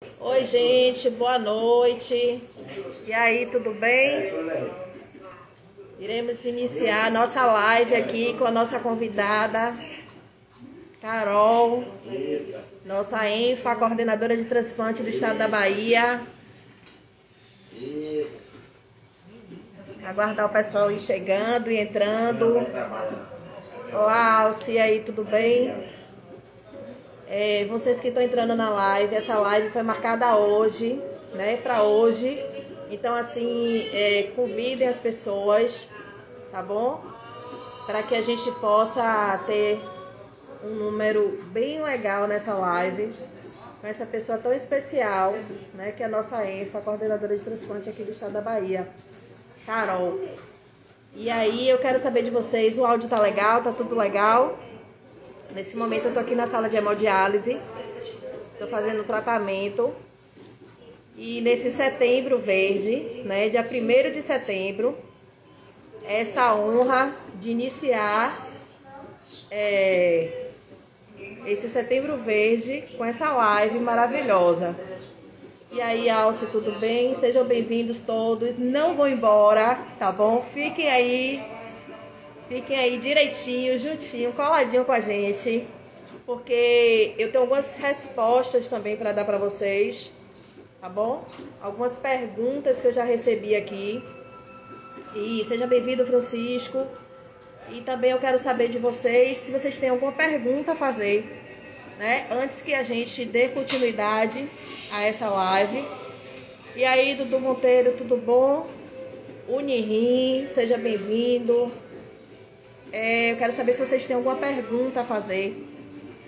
Oi, gente, boa noite. E aí, tudo bem? Iremos iniciar a nossa live aqui com a nossa convidada, Carol, nossa ENFA, coordenadora de transplante do estado da Bahia. Aguardar o pessoal ir chegando e entrando. Olá, Alci, aí, tudo bem? Vocês que estão entrando na live, essa live foi marcada hoje, né, para hoje. Então, assim, convidem as pessoas, tá bom? Para que a gente possa ter um número bem legal nessa live, com essa pessoa tão especial, né, que é a nossa ENFA, coordenadora de transplante aqui do estado da Bahia, Carol. E aí, eu quero saber de vocês, o áudio tá legal? Tá tudo legal? Nesse momento eu tô aqui na sala de hemodiálise, tô fazendo o tratamento. E nesse setembro verde, né, dia 1º de setembro, essa honra de iniciar esse setembro verde com essa live maravilhosa. E aí, Alce, tudo bem? Sejam bem-vindos todos, não vão embora, tá bom? Fiquem aí direitinho, juntinho, coladinho com a gente, porque eu tenho algumas respostas também para dar para vocês, tá bom? Algumas perguntas que eu já recebi aqui. E seja bem-vindo, Francisco. E também eu quero saber de vocês, se vocês têm alguma pergunta a fazer, né? Antes que a gente dê continuidade a essa live. E aí, Dudu Monteiro, tudo bom? Unirim, seja bem-vindo. Eu quero saber se vocês têm alguma pergunta a fazer,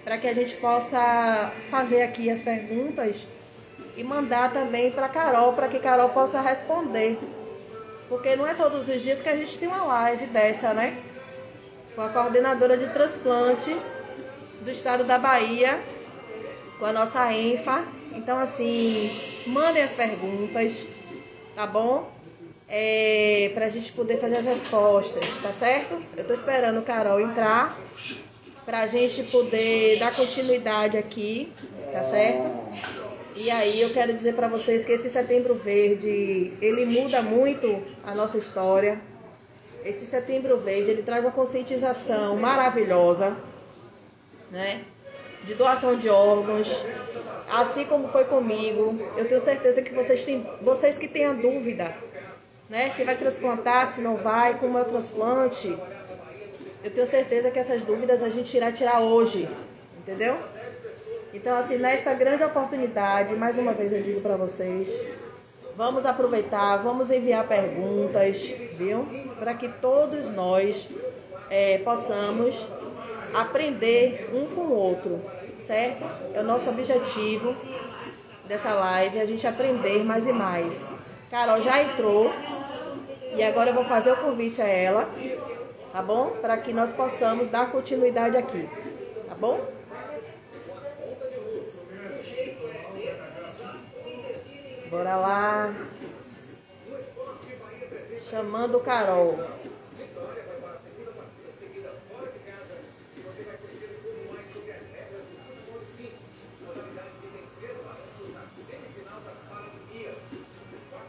para que a gente possa fazer aqui as perguntas e mandar também para Carol, para que Carol possa responder. Porque não é todos os dias que a gente tem uma live dessa, né? Com a coordenadora de transplante do estado da Bahia, com a nossa ENFA. Então, assim, mandem as perguntas, tá bom? Pra gente poder fazer as respostas, tá certo? Eu tô esperando o Carol entrar pra gente poder dar continuidade aqui, tá certo? E aí eu quero dizer pra vocês que esse Setembro Verde, ele muda muito a nossa história. Esse Setembro Verde, ele traz uma conscientização maravilhosa, né? De doação de órgãos, assim como foi comigo. Eu tenho certeza que vocês que têm a dúvida, né, se vai transplantar, se não vai, como é o transplante, eu tenho certeza que essas dúvidas a gente irá tirar hoje, entendeu? Então, assim, nesta grande oportunidade, mais uma vez eu digo para vocês, vamos aproveitar, vamos enviar perguntas, viu? Para que todos nós possamos aprender um com o outro, certo? É o nosso objetivo dessa live, a gente aprender mais e mais. Carol já entrou e agora eu vou fazer o convite a ela, tá bom? Para que nós possamos dar continuidade aqui, tá bom? Bora lá. Chamando Carol.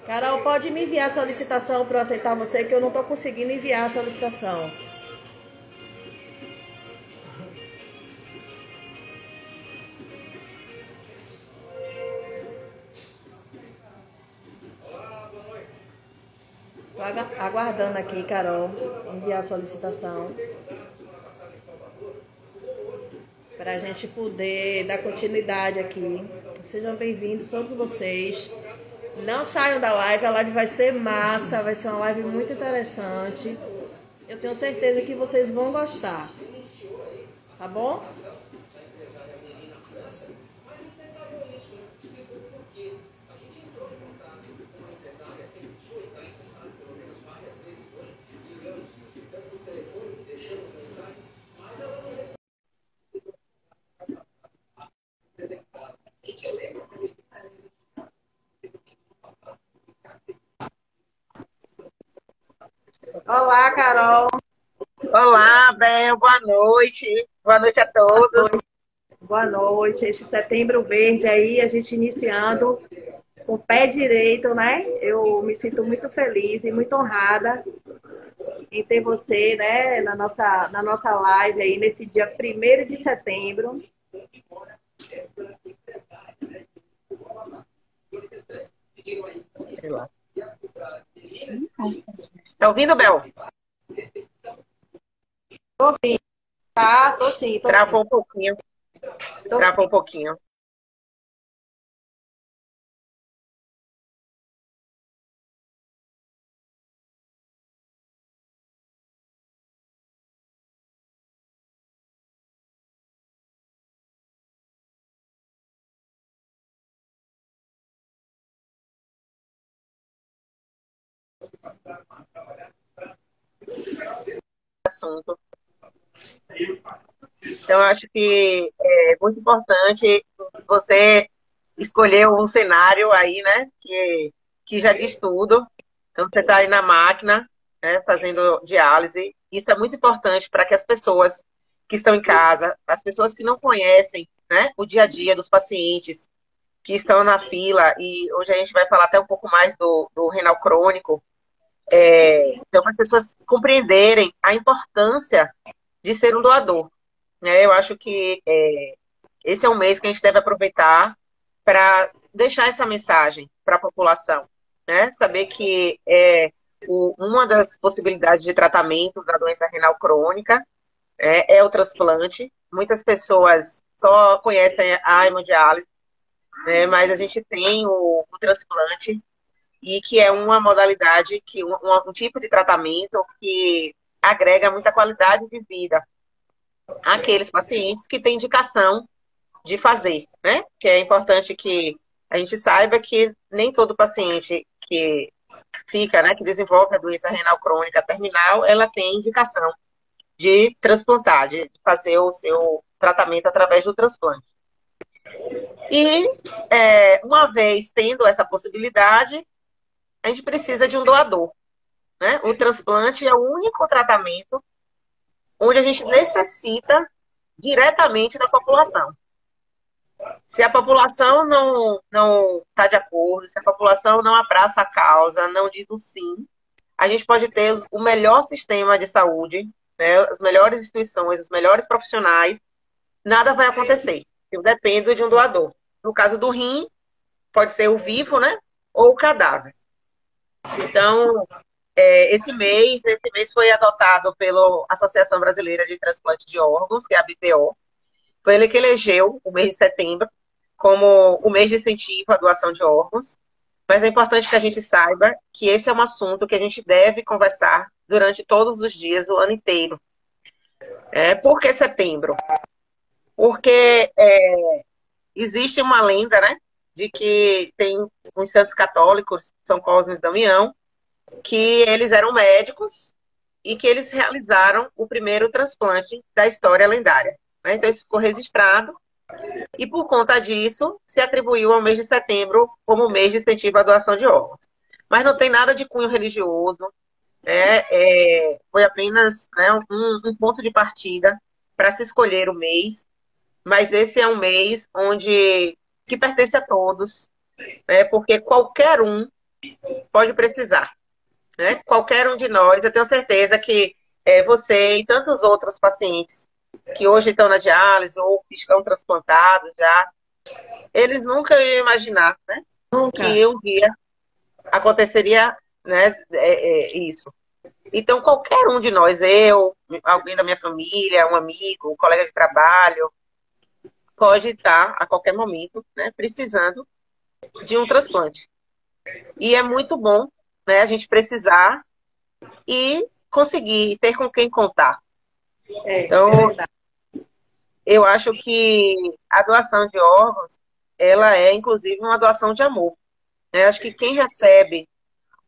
Carol, pode me enviar a solicitação para eu aceitar você, que eu não estou conseguindo enviar a solicitação. Estou aguardando aqui, Carol, enviar a solicitação para a gente poder dar continuidade aqui. Sejam bem-vindos todos vocês. Não saiam da live, a live vai ser massa, vai ser uma live muito interessante. Eu tenho certeza que vocês vão gostar, tá bom? Olá, Carol. Olá, bem, boa noite. Boa noite a todos. Boa noite. Esse Setembro Verde aí, a gente iniciando com o pé direito, né? Eu me sinto muito feliz e muito honrada em ter você, né, na nossa live aí, nesse dia 1º de setembro. Sei lá. Tá ouvindo, Bel? Tô ouvindo, tá? Tô sim, tô sim. Travou um pouquinho. Tô Travou sim. um pouquinho. Assunto. Então, eu acho que é muito importante você escolher um cenário aí, né? Que já diz tudo. Então, você está aí na máquina, né, fazendo diálise. Isso é muito importante para que as pessoas que estão em casa, as pessoas que não conhecem, né, o dia a dia dos pacientes que estão na fila, e hoje a gente vai falar até um pouco mais do renal crônico, então, para as pessoas compreenderem a importância de ser um doador. Né? Eu acho que esse é um mês que a gente deve aproveitar para deixar essa mensagem para a população. Né? Saber que uma das possibilidades de tratamento da doença renal crônica é o transplante. Muitas pessoas só conhecem a hemodiálise, né? Mas a gente tem o transplante, e que é uma modalidade, um tipo de tratamento que agrega muita qualidade de vida àqueles pacientes que têm indicação de fazer, né? Que é importante que a gente saiba que nem todo paciente que fica, né, que desenvolve a doença renal crônica terminal, ela tem indicação de transplantar, de fazer o seu tratamento através do transplante. E, uma vez tendo essa possibilidade, a gente precisa de um doador. Né? O transplante é o único tratamento onde a gente necessita diretamente da população. Se a população não está de acordo, se a população não abraça a causa, não diz o sim, a gente pode ter o melhor sistema de saúde, né, as melhores instituições, os melhores profissionais, nada vai acontecer. Eu dependo de um doador. No caso do rim, pode ser o vivo, né, ou o cadáver. Então, esse mês foi adotado pela Associação Brasileira de Transplante de Órgãos, que é a BTO. Foi ele que elegeu o mês de setembro como o mês de incentivo à doação de órgãos. Mas é importante que a gente saiba que esse é um assunto que a gente deve conversar durante todos os dias do ano inteiro. Por que setembro? Porque existe uma lenda, né, de que tem os santos católicos, São Cosme e Damião, que eles eram médicos e que eles realizaram o primeiro transplante da história lendária. Né? Então, isso ficou registrado e, por conta disso, se atribuiu ao mês de setembro como mês de incentivo à doação de órgãos. Mas não tem nada de cunho religioso, né? Foi apenas, né, um ponto de partida para se escolher o mês, mas esse é um mês que pertence a todos, né? Porque qualquer um pode precisar. Né? Qualquer um de nós, eu tenho certeza que você e tantos outros pacientes que hoje estão na diálise ou que estão transplantados já, eles nunca iam imaginar, né, que um dia aconteceria, né, isso. Então, qualquer um de nós, eu, alguém da minha família, um amigo, um colega de trabalho, pode estar a qualquer momento, né, precisando de um transplante. E é muito bom, né, a gente precisar e conseguir ter com quem contar. Então, eu acho que a doação de órgãos, ela é, inclusive, uma doação de amor. Né? Acho que quem recebe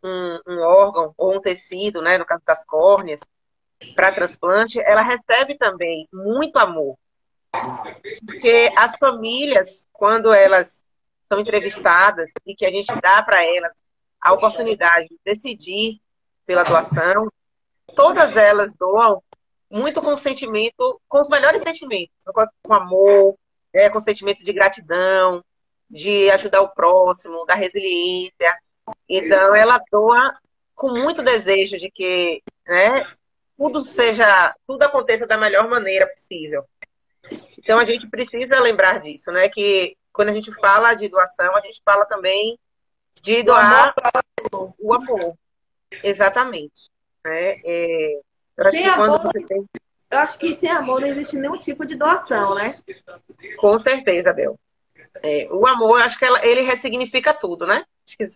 um órgão ou um tecido, né, no caso das córneas, para transplante, ela recebe também muito amor. Porque as famílias, quando elas são entrevistadas e que a gente dá para elas a oportunidade de decidir pela doação, todas elas doam muito com sentimento, com os melhores sentimentos, com amor, com sentimento de gratidão, de ajudar o próximo, da resiliência. Então, ela doa com muito desejo de que, né, tudo aconteça da melhor maneira possível. Então, a gente precisa lembrar disso, né? Que quando a gente fala de doação, a gente fala também de doar o amor. Exatamente. Né? Eu acho Sem que quando amor, você tem... eu acho que sem amor não existe nenhum tipo de doação, né? Com certeza, Bel. O amor, eu acho que ele ressignifica tudo, né? Acho que,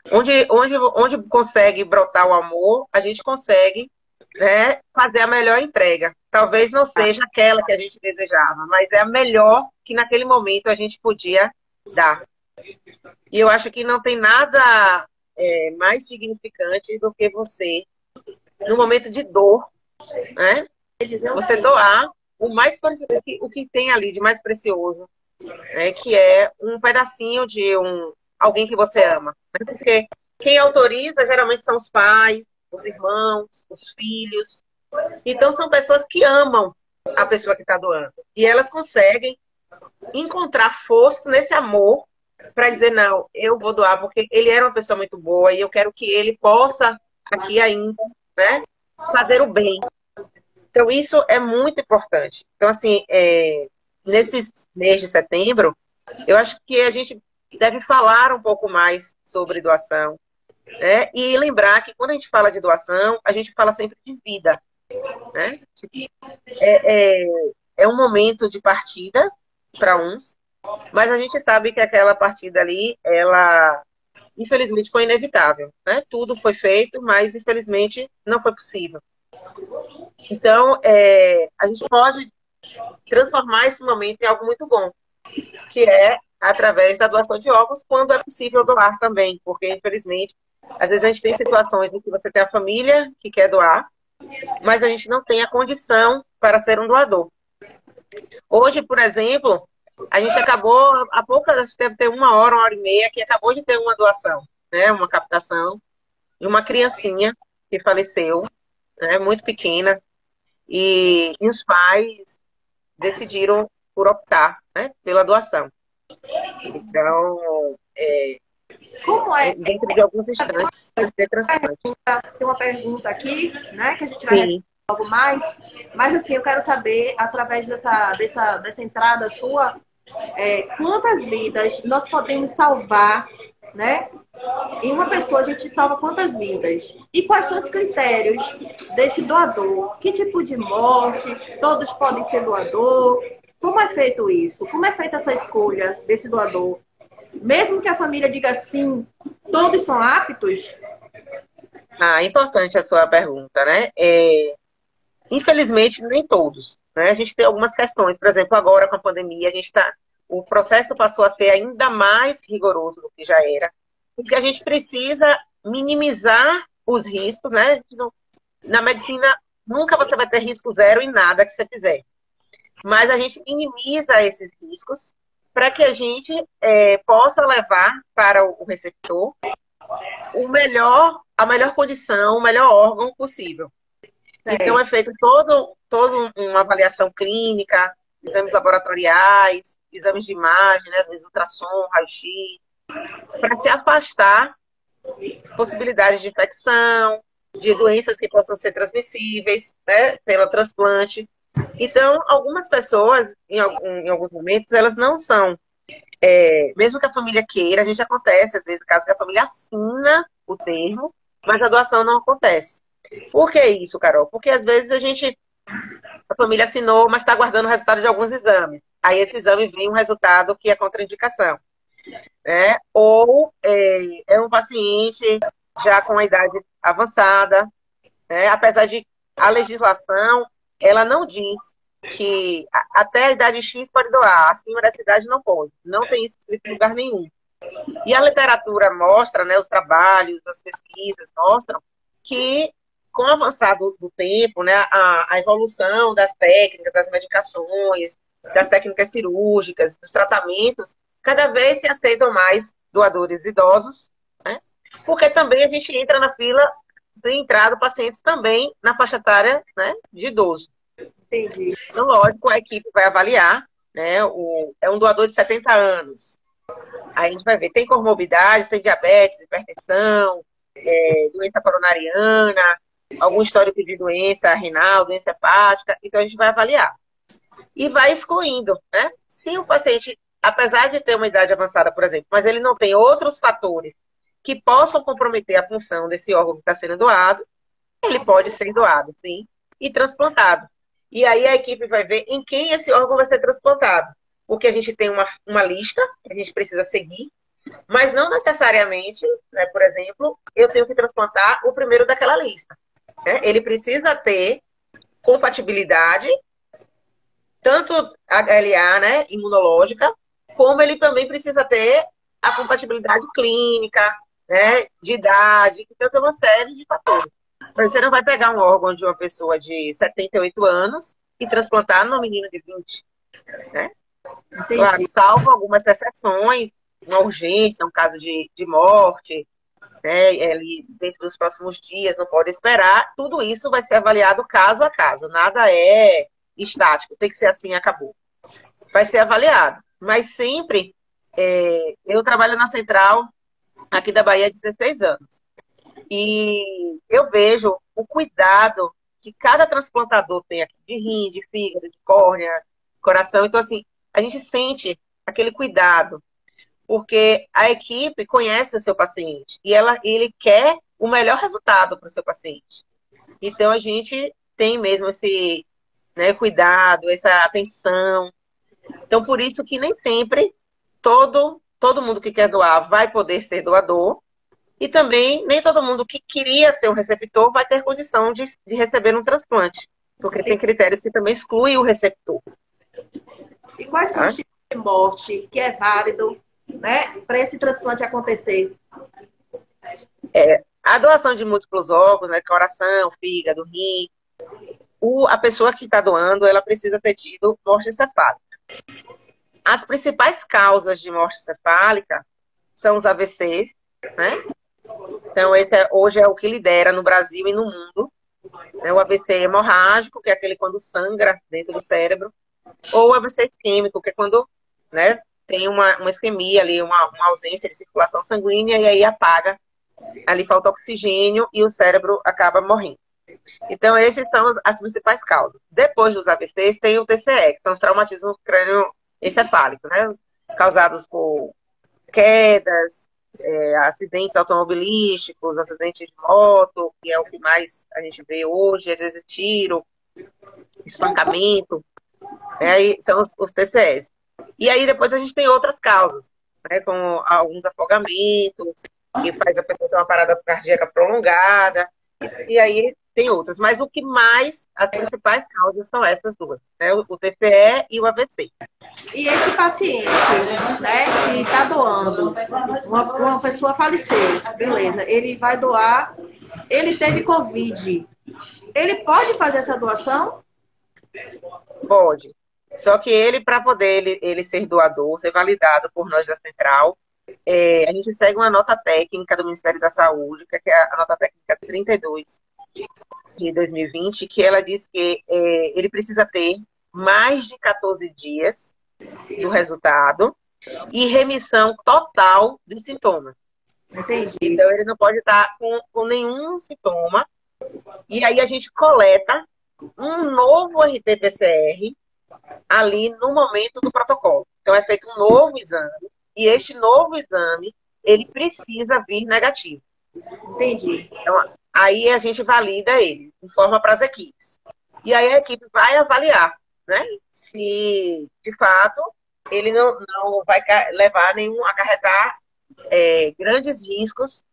onde consegue brotar o amor, a gente consegue, né, fazer a melhor entrega. Talvez não seja aquela que a gente desejava, mas é a melhor que naquele momento a gente podia dar. E eu acho que não tem nada mais significante do que você, no momento de dor, né, você doar o que tem ali de mais precioso, né, que é um pedacinho de alguém que você ama. Né? Porque quem autoriza geralmente são os pais, os irmãos, os filhos. Então são pessoas que amam a pessoa que está doando. E elas conseguem encontrar força nesse amor para dizer, não, eu vou doar porque ele era uma pessoa muito boa e eu quero que ele possa aqui ainda, né, fazer o bem. Então isso é muito importante. Então, assim, nesse mês de setembro, eu acho que a gente deve falar um pouco mais sobre doação, né? E lembrar que quando a gente fala de doação, a gente fala sempre de vida, né? É um momento de partida para uns, mas a gente sabe que aquela partida ali, ela, infelizmente, foi inevitável, né? Tudo foi feito, mas, infelizmente, não foi possível. Então, a gente pode transformar esse momento em algo muito bom, que é através da doação de órgãos, quando é possível doar também, porque, infelizmente, às vezes a gente tem situações em que você tem a família que quer doar, mas a gente não tem a condição para ser um doador. Hoje, por exemplo, a gente acabou, há pouco, acho que deve ter uma hora e meia, que acabou de ter uma doação, né, uma captação, de uma criancinha que faleceu, né, muito pequena, e os pais decidiram por optar, né, pela doação. Então, Como é? dentro de alguns instantes, vai ser transplante. Tem uma pergunta aqui, né, que a gente vai Sim. responder algo mais, mas assim, eu quero saber, através dessa entrada sua, quantas vidas nós podemos salvar, né? Em uma pessoa a gente salva quantas vidas? E quais são os critérios desse doador? Que tipo de morte? Todos podem ser doador? Como é feito isso? Como é feita essa escolha desse doador? Mesmo que a família diga sim, todos são aptos? Importante a sua pergunta, né? Infelizmente, nem todos, né? A gente tem algumas questões, por exemplo, agora com a pandemia, o processo passou a ser ainda mais rigoroso do que já era, porque a gente precisa minimizar os riscos, né? Na medicina, nunca você vai ter risco zero em nada que você fizer, mas a gente minimiza esses riscos para que a gente possa levar para o receptor a melhor condição, o melhor órgão possível. Então, é feito toda uma avaliação clínica, exames laboratoriais, exames de imagem, né, às vezes ultrassom, raio-x, para se afastar possibilidades de infecção, de doenças que possam ser transmissíveis, né, pelo transplante. Então, algumas pessoas, em alguns momentos, elas não são, mesmo que a família queira, a gente acontece, às vezes, caso que a família assina o termo, mas a doação não acontece. Por que isso, Carol? Porque às vezes a família assinou, mas está aguardando o resultado de alguns exames. Aí esse exame vem um resultado que é contraindicação. Né? Ou é um paciente já com a idade avançada, né? Apesar de a legislação, ela não diz que até a idade X pode doar, acima dessa idade não pode. Não tem isso escrito em lugar nenhum. E a literatura mostra, né, os trabalhos, as pesquisas mostram que com o avançar do tempo, né, a evolução das técnicas, das medicações, das técnicas cirúrgicas, dos tratamentos, cada vez se aceitam mais doadores idosos, né, porque também a gente entra na fila de entrada pacientes também na faixa etária, né, de idoso. Entendi. Então, lógico, a equipe vai avaliar né? É um doador de 70 anos. Aí a gente vai ver, tem comorbidades, tem diabetes, hipertensão, doença coronariana, algum histórico de doença renal, doença hepática. Então a gente vai avaliar. E vai excluindo, né? Se o paciente, apesar de ter uma idade avançada, por exemplo, mas ele não tem outros fatores que possam comprometer a função desse órgão que está sendo doado, ele pode ser doado, sim, e transplantado. E aí a equipe vai ver em quem esse órgão vai ser transplantado. Porque a gente tem uma lista que a gente precisa seguir, mas não necessariamente, né, por exemplo, eu tenho que transplantar o primeiro daquela lista. Né? Ele precisa ter compatibilidade, tanto HLA, né, imunológica, como ele também precisa ter a compatibilidade clínica, né, de idade, então tem uma série de fatores. Você não vai pegar um órgão de uma pessoa de 78 anos e transplantar numa menina de 20, né? Claro, salvo algumas exceções, uma urgência, um caso de morte, né, ali dentro dos próximos dias, não pode esperar, tudo isso vai ser avaliado caso a caso, nada é estático, tem que ser assim, acabou. Vai ser avaliado, mas sempre, eu trabalho na central aqui da Bahia há 16 anos, e eu vejo o cuidado que cada transplantador tem aqui, de rim, de fígado, de córnea, coração, então assim, a gente sente aquele cuidado, porque a equipe conhece o seu paciente e ele quer o melhor resultado para o seu paciente. Então, a gente tem mesmo esse, né, cuidado, essa atenção. Então, por isso que nem sempre todo mundo que quer doar vai poder ser doador e também nem todo mundo que queria ser um receptor vai ter condição de receber um transplante, porque tem critérios que também excluem o receptor. E quais são os tipos de morte que é válido, né, para esse transplante acontecer? A doação de múltiplos órgãos, né, coração, fígado, rim, a pessoa que está doando, ela precisa ter tido morte encefálica. As principais causas de morte encefálica são os AVCs, né? Então, hoje é o que lidera no Brasil e no mundo. Né? O AVC hemorrágico, que é aquele quando sangra dentro do cérebro, ou o AVC isquêmico, que é quando, né, tem uma isquemia ali, uma ausência de circulação sanguínea, e aí apaga, ali falta oxigênio e o cérebro acaba morrendo. Então, essas são as principais causas. Depois dos AVCs, tem o TCE, que são os traumatismos crânioencefálicos, né? Causados por quedas, acidentes automobilísticos, acidentes de moto, que é o que mais a gente vê hoje, às vezes tiro, espancamento, né? Aí são os TCEs. E aí depois a gente tem outras causas, né? Como alguns afogamentos, que faz a pessoa ter uma parada cardíaca prolongada, e aí tem outras. Mas o que mais, as principais causas são essas duas, né? O TCE e o AVC. E esse paciente, né, que está doando, uma pessoa faleceu, beleza, ele vai doar, ele teve Covid, ele pode fazer essa doação? Pode. Só que ele, para poder ele ser doador, ser validado por nós da Central, a gente segue uma nota técnica do Ministério da Saúde, que é a nota técnica 32 de 2020, que ela diz que ele precisa ter mais de 14 dias do resultado e remissão total dos sintomas. Entendi. Então, ele não pode estar com nenhum sintoma. E aí a gente coleta um novo RT-PCR ali no momento do protocolo. Então, é feito um novo exame. E este novo exame, ele precisa vir negativo. Entendi. Então, aí a gente valida ele, informa para as equipes. E aí a equipe vai avaliar, né? Se, de fato, ele não vai levar acarretar grandes riscos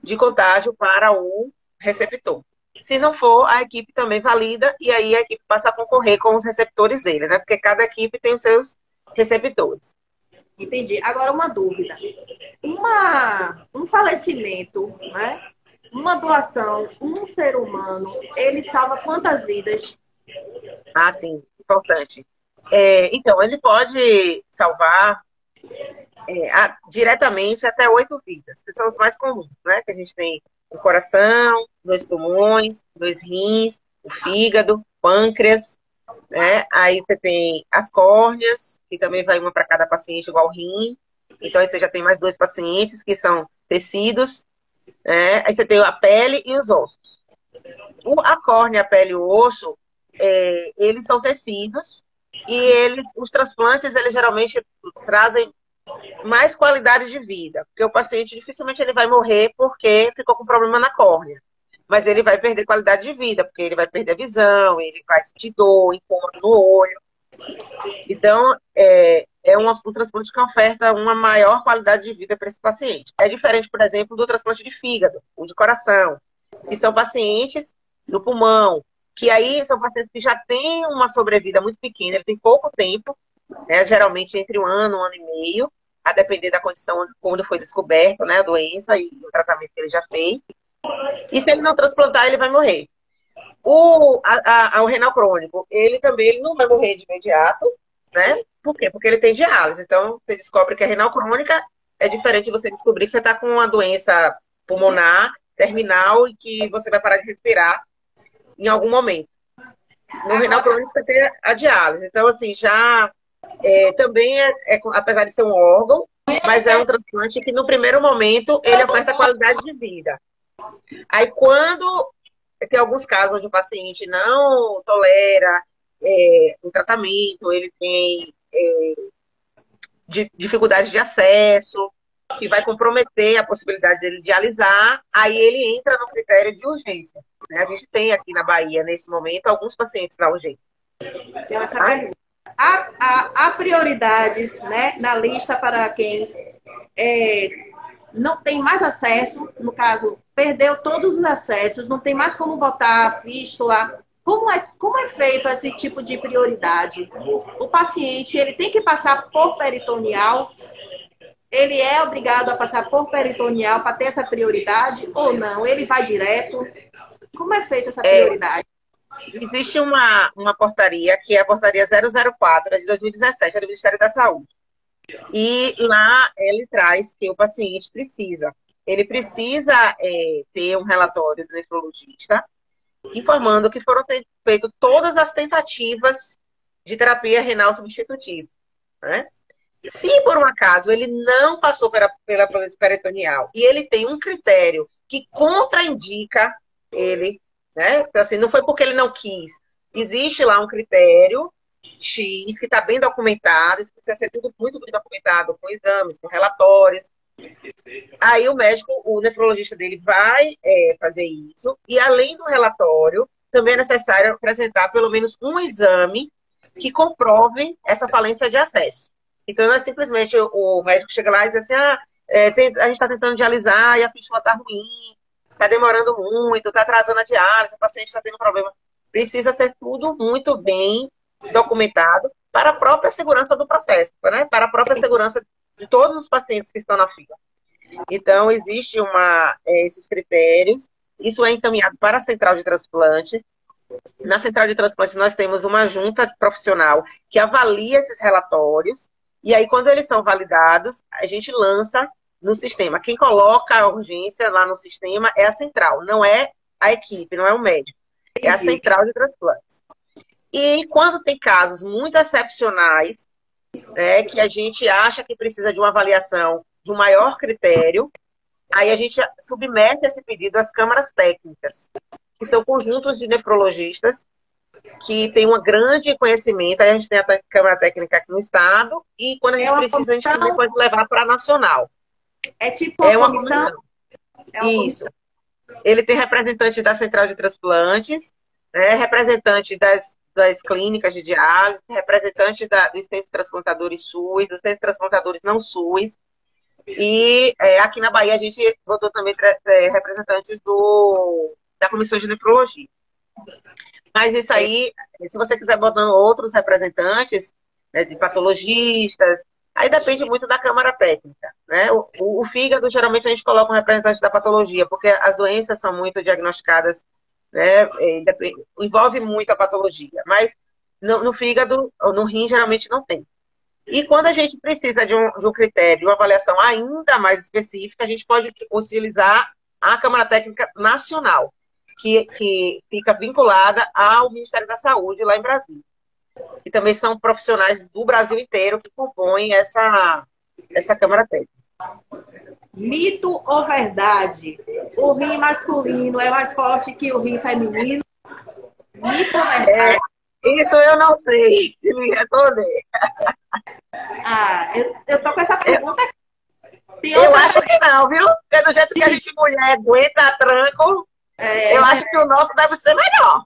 de contágio para o receptor. Se não for, a equipe também valida e aí a equipe passa a concorrer com os receptores dele, né? Porque cada equipe tem os seus receptores. Entendi. Agora, uma dúvida. Um falecimento, né? Uma doação, um ser humano, ele salva quantas vidas? Ah, sim, importante. Então, ele pode salvar diretamente até 8 vidas, que são os mais comuns, né? Que a gente tem o coração, 2 pulmões, 2 rins, o fígado, pâncreas, né? Aí você tem as córneas, que também vai uma para cada paciente, igual o rim. Então, aí você já tem mais dois pacientes, que são tecidos, né? Aí você tem a pele e os ossos. A córnea, a pele e o osso, eles são tecidos, e os transplantes, eles geralmente trazem mais qualidade de vida, porque o paciente dificilmente ele vai morrer porque ficou com problema na córnea, mas ele vai perder qualidade de vida, porque ele vai perder a visão, ele vai sentir dor, incômodo no olho. Então, um transplante que oferta uma maior qualidade de vida para esse paciente. É diferente, por exemplo, do transplante de fígado, ou de coração, que são pacientes do pulmão, que aí são pacientes que já têm uma sobrevida muito pequena, ele tem pouco tempo, né, geralmente entre um ano e meio, a depender da condição quando foi descoberto, né, a doença e o tratamento que ele já fez. E se ele não transplantar, ele vai morrer. O renal crônico, ele não vai morrer de imediato, né? Por quê? Porque ele tem diálise. Então, você descobre que a renal crônica é diferente de você descobrir que você está com uma doença pulmonar terminal e que você vai parar de respirar em algum momento. No renal crônico, você tem a diálise. Então, assim, já também apesar de ser um órgão, mas é um transplante que no primeiro momento ele oferta qualidade de vida. Aí quando tem alguns casos onde o paciente não tolera o tratamento, ele tem dificuldade de acesso, que vai comprometer a possibilidade dele dialisar, aí ele entra no critério de urgência. Né? A gente tem aqui na Bahia, nesse momento, alguns pacientes na urgência. Então, essa pergunta. Há prioridades, né, na lista para quem não tem mais acesso, no caso, perdeu todos os acessos, não tem mais como botar fístula. Como é feito esse tipo de prioridade? O paciente, ele tem que passar por peritoneal? Ele é obrigado a passar por peritoneal para ter essa prioridade ou não? Ele vai direto? Como é feita essa prioridade? Existe uma portaria, que é a portaria 004, de 2017, do Ministério da Saúde. E lá ele traz que o paciente ele precisa ter um relatório do nefrologista informando que foram feitas todas as tentativas de terapia renal substitutiva. Né? Se por um acaso ele não passou pela peritoneal e ele tem um critério que contraindica ele, né? Então, assim, não foi porque ele não quis. Existe lá um critério X que está bem documentado, isso precisa ser tudo muito bem documentado, com exames, com relatórios. Aí o nefrologista dele vai fazer isso, e além do relatório, também é necessário apresentar pelo menos um exame que comprove essa falência de acesso. Então, não é simplesmente o médico chega lá e diz assim, a gente está tentando dialisar e a fístula está ruim, está demorando muito, está atrasando a diálise, o paciente está tendo problema. Precisa ser tudo muito bem documentado para a própria segurança do processo, né? Para a própria segurança de todos os pacientes que estão na fila. Então, existe esses critérios, isso é encaminhado para a central de transplantes. Na central de transplantes, nós temos uma junta profissional que avalia esses relatórios, e aí, quando eles são validados, a gente lança no sistema. Quem coloca a urgência lá no sistema é a central, não é a equipe, não é o médico, é a central de transplantes. E quando tem casos muito excepcionais, né, que a gente acha que precisa de uma avaliação de um maior critério, aí a gente submete esse pedido às câmaras técnicas, que são conjuntos de nefrologistas que têm um grande conhecimento. Aí a gente tem a câmara técnica aqui no estado, e quando a gente precisa, a gente também pode levar para a nacional. É tipo uma comissão? Isso. Ele tem representante da central de transplantes, né, representante das clínicas de diálise, representantes dos centros transplantadores SUS, dos centros transplantadores não SUS. E aqui na Bahia a gente botou também representantes da Comissão de Nefrologia. Mas isso aí, se você quiser botar outros representantes, né, de patologistas, aí depende muito da Câmara Técnica. Né? O fígado, geralmente a gente coloca um representante da patologia, porque as doenças são muito diagnosticadas, né, envolve muito a patologia, mas no fígado ou no rim geralmente não tem. E quando a gente precisa de um critério, de uma avaliação ainda mais específica, a gente pode utilizar a Câmara Técnica Nacional, que fica vinculada ao Ministério da Saúde lá em Brasília. e também são profissionais do Brasil inteiro que compõem essa Câmara Técnica. Mito ou verdade? O rim masculino é mais forte que o rim feminino? Mito ou verdade? Isso eu não sei me responder. Eu tô com essa pergunta aqui. Eu acho que não, viu? Porque do jeito que a gente mulher aguenta tranco, eu acho que o nosso deve ser melhor.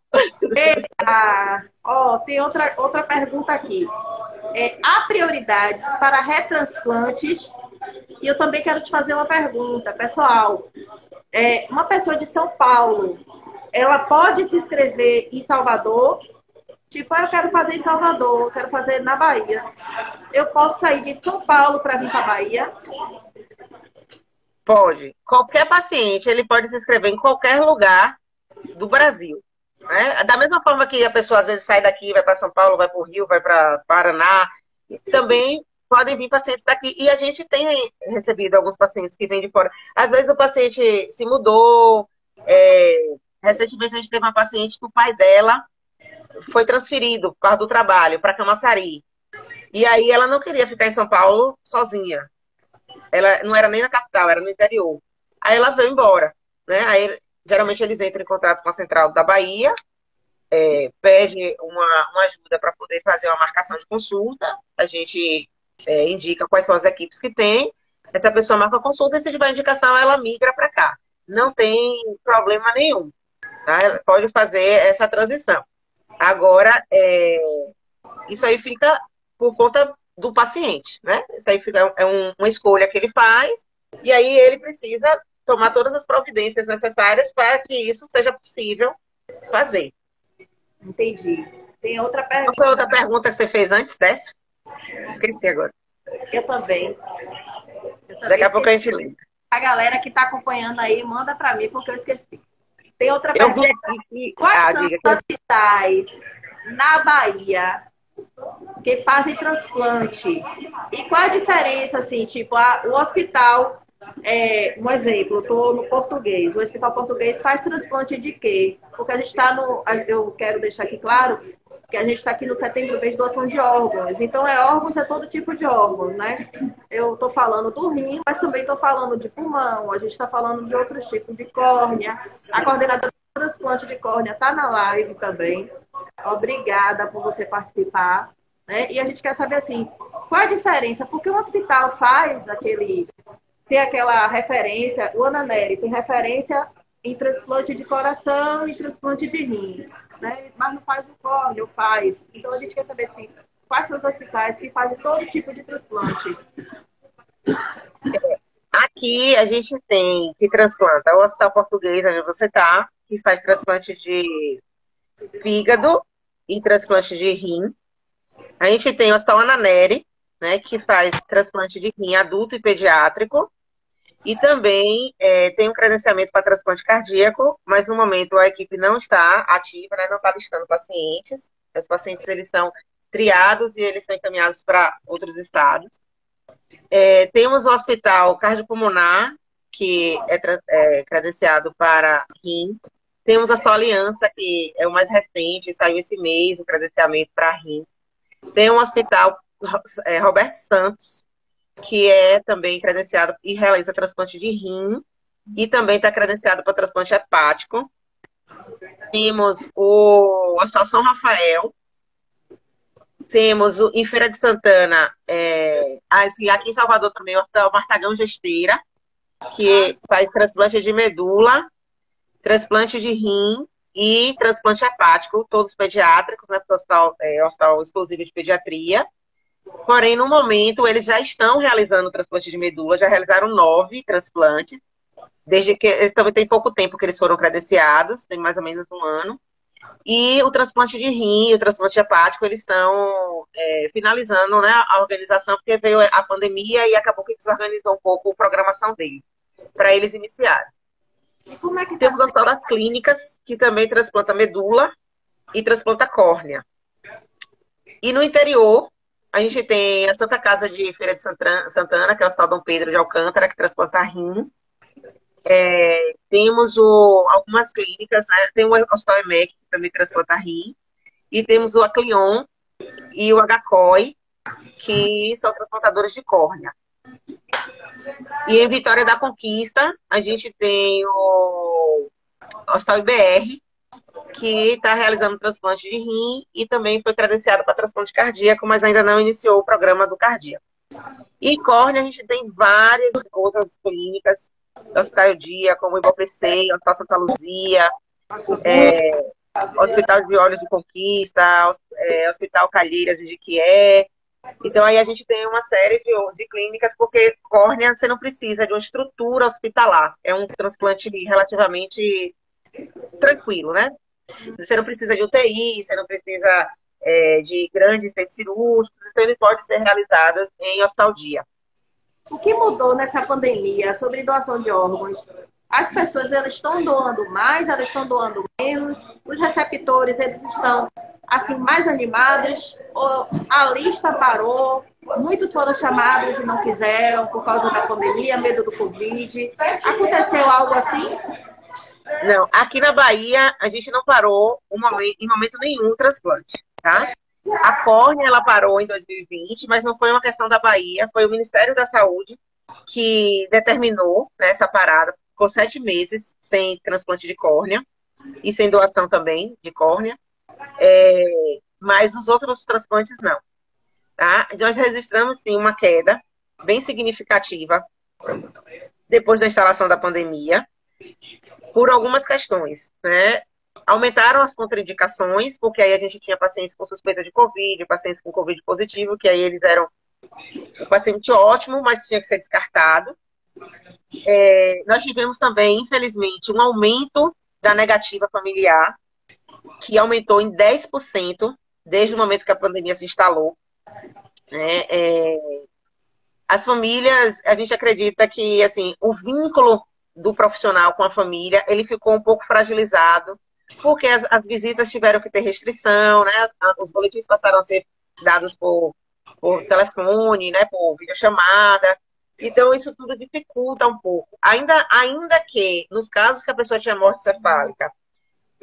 Tem outra pergunta aqui. Há prioridades para retransplantes? E eu também quero te fazer uma pergunta, pessoal. Uma pessoa de São Paulo, ela pode se inscrever em Salvador? Tipo, eu quero fazer em Salvador, eu quero fazer na Bahia. Eu posso sair de São Paulo para vir para Bahia? Pode. Qualquer paciente, ele pode se inscrever em qualquer lugar do Brasil. Né? Da mesma forma que a pessoa às vezes sai daqui, vai para São Paulo, vai para o Rio, vai para Paraná, também podem vir pacientes daqui. E a gente tem recebido alguns pacientes que vêm de fora. Às vezes o paciente se mudou. Recentemente a gente teve uma paciente que o pai dela foi transferido por causa do trabalho para Camaçari. E aí ela não queria ficar em São Paulo sozinha. Ela não era nem na capital, era no interior. Aí ela veio embora. Né? Aí, geralmente eles entram em contato com a central da Bahia, pede uma ajuda para poder fazer uma marcação de consulta. A gente indica quais são as equipes que tem. Essa pessoa marca a consulta e se tiver indicação, ela migra para cá. Não tem problema nenhum. Tá? Ela pode fazer essa transição. Agora, isso aí fica por conta do paciente, né? Isso aí fica, uma escolha que ele faz, e aí ele precisa tomar todas as providências necessárias para que isso seja possível fazer. Entendi. Tem outra pergunta. Qual foi a outra pergunta que você fez antes dessa? Esqueci agora. Eu também. Daqui a pouco a gente lembra. A galera que está acompanhando aí, manda para mim, porque eu esqueci. Tem outra pergunta. Eu vi aqui. Quais são os hospitais na Bahia que fazem transplante? E qual a diferença, assim, tipo, o hospital, um exemplo, eu estou no português, o hospital português faz transplante de quê? Porque a gente está eu quero deixar aqui claro que a gente está aqui no setembro, mês de doação de órgãos. Então, órgãos é todo tipo de órgãos, né? Eu estou falando do rim, mas também estou falando de pulmão, a gente está falando de outros tipos de córnea. A coordenadora de transplante de córnea está na live também. Obrigada por você participar. Né? E a gente quer saber, assim, qual a diferença? Porque o hospital tem aquela referência, o Ananeri tem referência em transplante de coração e transplante de rim, né? Mas não faz o córnea, faz. Então a gente quer saber, assim, quais são os hospitais que fazem todo tipo de transplante? Aqui a gente tem que transplanta o Hospital Português, onde você está, que faz transplante de fígado e transplante de rim. A gente tem o Hospital Ananeri, né, que faz transplante de rim adulto e pediátrico. E também tem um credenciamento para transplante cardíaco, mas no momento a equipe não está ativa, né, não está listando pacientes. Os pacientes eles são triados e eles são encaminhados para outros estados. Temos o Hospital Cardiopulmonar, que é credenciado para rim. Temos o Hospital Aliança, que é o mais recente, saiu esse mês, o credenciamento para rim. Tem um Hospital Roberto Santos, que é também credenciado e realiza transplante de rim, e também está credenciado para transplante hepático. Temos o Hospital São Rafael, temos em Feira de Santana, aqui em Salvador também, o Hospital Martagão Gesteira, que faz transplante de medula, transplante de rim e transplante hepático, todos pediátricos, né, porque o hospital exclusivo de pediatria. Porém, no momento, eles já estão realizando transplante de medula, já realizaram 9 transplantes, desde que eles também têm pouco tempo que eles foram credenciados, tem mais ou menos um ano. E o transplante de rim, o transplante hepático, eles estão finalizando, né, a organização, porque veio a pandemia e acabou que desorganizou um pouco a programação deles, para eles iniciarem. Temos o Hospital das Clínicas, que também transplanta medula e transplanta córnea. E no interior, a gente tem a Santa Casa de Feira de Santana, que é o Hospital Dom Pedro de Alcântara, que transplanta rim. Temos algumas clínicas, né? Tem o Hospital EMEC, que também transplanta rim. E temos o Aclion, e o HCOI, que são transplantadores de córnea. E em Vitória da Conquista, a gente tem o Hospital IBR, que está realizando transplante de rim e também foi credenciado para transplante cardíaco, mas ainda não iniciou o programa do cardíaco. E córnea, a gente tem várias outras clínicas, Hospital Dia, como o Ibopc, Hospital Santa Luzia, Hospital de Olhos de Conquista, Hospital Calheiras e Jequié. Então, aí a gente tem uma série de clínicas, porque córnea, você não precisa de uma estrutura hospitalar. É um transplante relativamente tranquilo, né? Você não precisa de UTI, você não precisa de grandes centros cirúrgicos, então ele pode ser realizado em hospital dia. O que mudou nessa pandemia sobre doação de órgãos? As pessoas, elas estão doando mais, elas estão doando menos? Os receptores, eles estão, assim, mais animados? Ou a lista parou? Muitos foram chamados e não quiseram por causa da pandemia, medo do Covid. Aconteceu algo assim? Não, aqui na Bahia, a gente não parou em momento nenhum o transplante, tá? A córnea, ela parou em 2020, mas não foi uma questão da Bahia, foi o Ministério da Saúde que determinou, né, essa parada. Ficou 7 meses sem transplante de córnea e sem doação também de córnea, mas os outros transplantes não, tá? Nós registramos, sim, uma queda bem significativa depois da instalação da pandemia, por algumas questões, né? Aumentaram as contraindicações, porque aí a gente tinha pacientes com suspeita de Covid, pacientes com Covid positivo, que aí eles eram um paciente ótimo, mas tinha que ser descartado. Nós tivemos também, infelizmente, um aumento da negativa familiar, que aumentou em 10% desde o momento que a pandemia se instalou. Né? As famílias, a gente acredita que assim, o vínculo do profissional com a família, ele ficou um pouco fragilizado, porque as visitas tiveram que ter restrição, né? Os boletins passaram a ser dados por telefone, né? Por videochamada. Então, isso tudo dificulta um pouco. Ainda que, nos casos que a pessoa tinha morte cefálica,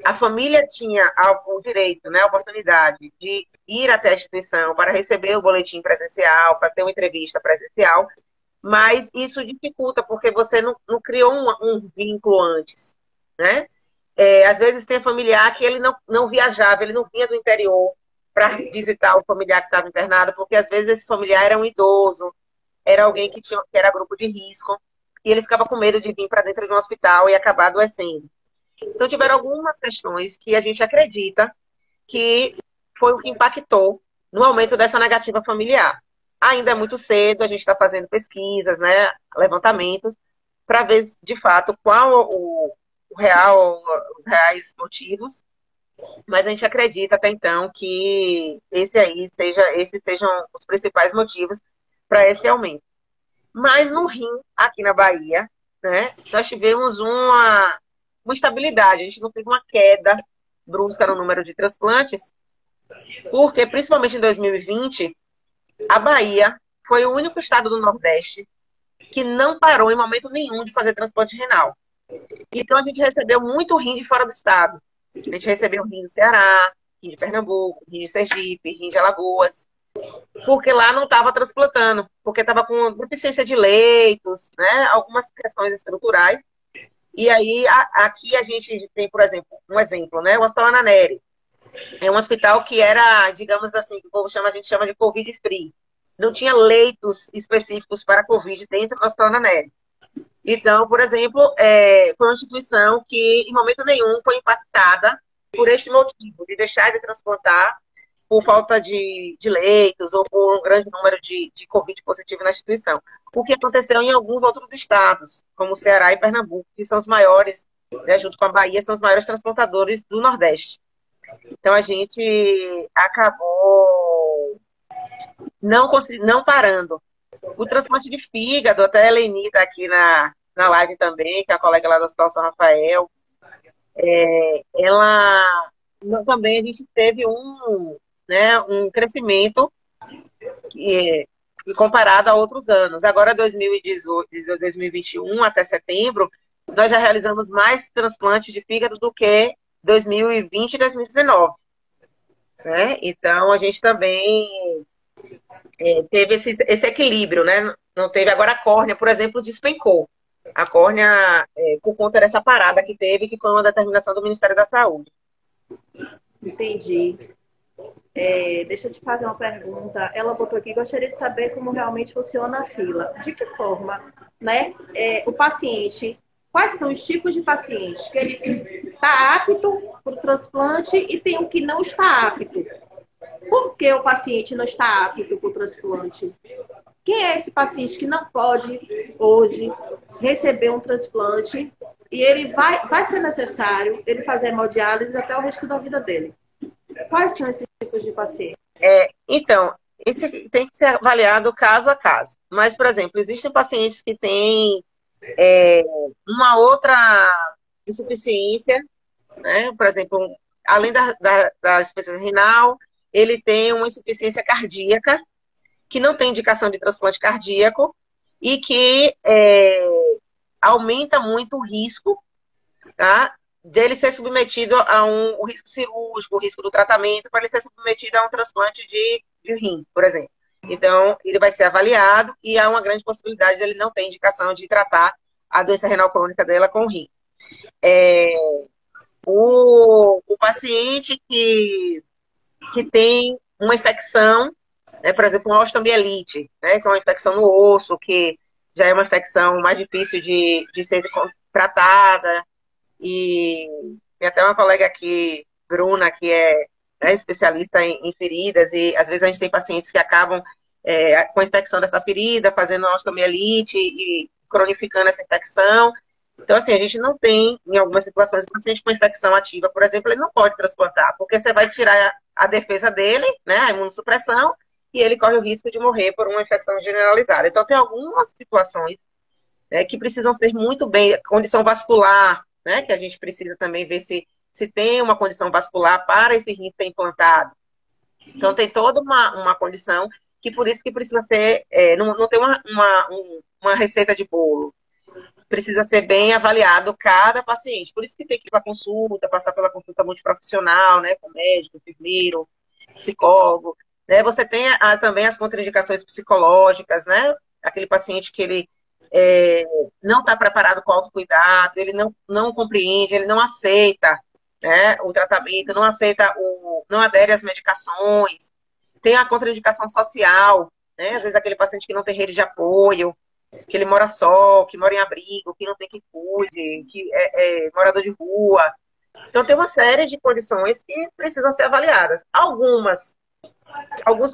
a família tinha o direito, né, a oportunidade de ir até a instituição para receber o boletim presencial, para ter uma entrevista presencial, mas isso dificulta, porque você não criou um vínculo antes, né? Às vezes tem familiar que ele não viajava, ele não vinha do interior para visitar o familiar que estava internado, porque às vezes esse familiar era um idoso, era alguém que era grupo de risco, e ele ficava com medo de vir para dentro de um hospital e acabar adoecendo. Então, tiveram algumas questões que a gente acredita que foi o que impactou no aumento dessa negativa familiar. Ainda é muito cedo, a gente está fazendo pesquisas, né, levantamentos, para ver, de fato, qual os reais motivos, mas a gente acredita até então que esses sejam os principais motivos para esse aumento. Mas no rim, aqui na Bahia, né, nós tivemos uma estabilidade, a gente não teve uma queda brusca no número de transplantes, porque, principalmente em 2020, a Bahia foi o único estado do Nordeste que não parou em momento nenhum de fazer transplante renal. Então, a gente recebeu muito rim de fora do estado. A gente recebeu rim do Ceará, rim de Pernambuco, rim de Sergipe, rim de Alagoas, porque lá não estava transplantando, porque estava com deficiência de leitos, né, algumas questões estruturais. E aí, aqui a gente tem, por exemplo, né? O Hospital Ananeri. É um hospital que era, digamos assim, que o povo a gente chama de Covid-free. Não tinha leitos específicos para Covid dentro do Hospital Ananeri. Então, por exemplo, foi uma instituição que, em momento nenhum, foi impactada por este motivo, de deixar de transplantar por falta de leitos ou por um grande número de Covid positivo na instituição. O que aconteceu em alguns outros estados, como Ceará e Pernambuco, que são os maiores, né, junto com a Bahia, são os maiores transplantadores do Nordeste. Então, a gente acabou não parando. O transplante de fígado, até a Eleni está aqui na live também, que é a colega lá do Hospital São Rafael, ela também a gente teve um crescimento comparado a outros anos. Agora, 2018, 2021 até setembro, nós já realizamos mais transplantes de fígado do que 2020 e 2019. né? Então, a gente também teve esse equilíbrio, né? Não teve. Agora a córnea, por exemplo, despencou. A córnea, por conta dessa parada que teve, que foi uma determinação do Ministério da Saúde. Entendi. Deixa eu te fazer uma pergunta. Ela botou aqui, gostaria de saber como realmente funciona a fila. De que forma, né? O paciente, quais são os tipos de paciente? Que ele está apto para o transplante e tem um que não está apto. Por que o paciente não está apto para o transplante? Quem é esse paciente que não pode hoje receber um transplante e ele vai ser necessário ele fazer hemodiálise até o resto da vida dele? Quais são esses tipos de pacientes? Então, esse tem que ser avaliado caso a caso. Mas, por exemplo, existem pacientes que têm uma outra insuficiência, né? Por exemplo, além da insuficiência renal, ele tem uma insuficiência cardíaca, que não tem indicação de transplante cardíaco e que aumenta muito o risco, tá? Dele ser submetido a o risco cirúrgico, o risco do tratamento, para ele ser submetido a um transplante de rim, por exemplo. Então, ele vai ser avaliado e há uma grande possibilidade de ele não ter indicação de tratar a doença renal crônica dela com o rim. O paciente que tem uma infecção, né, por exemplo, uma osteomielite, né, que é uma infecção no osso, que já é uma infecção mais difícil de ser tratada. E tem até uma colega aqui, Bruna, que é especialista em feridas, e às vezes a gente tem pacientes que acabam com a infecção dessa ferida, fazendo osteomielite e cronificando essa infecção. Então, assim, a gente não tem, em algumas situações, o paciente com infecção ativa, por exemplo, ele não pode transplantar, porque você vai tirar a defesa dele, né, a imunossupressão, e ele corre o risco de morrer por uma infecção generalizada. Então, tem algumas situações que precisam ser muito bem, condição vascular, né, que a gente precisa também ver se tem uma condição vascular para esse rim ser implantado. Então, tem toda uma condição que por isso que precisa ser, não tem uma receita de bolo. Precisa ser bem avaliado cada paciente. Por isso que tem que ir para consulta, passar pela consulta multiprofissional, né, com médico, enfermeiro, psicólogo. Né? Você tem também as contraindicações psicológicas, né? Aquele paciente que ele não está preparado com o autocuidado, ele não compreende, ele não aceita, né, o tratamento, não adere às medicações. Tem a contraindicação social, né? Às vezes aquele paciente que não tem rede de apoio, que ele mora só, que mora em abrigo, que não tem quem cuide, que é morador de rua. Então, tem uma série de condições que precisam ser avaliadas. Alguns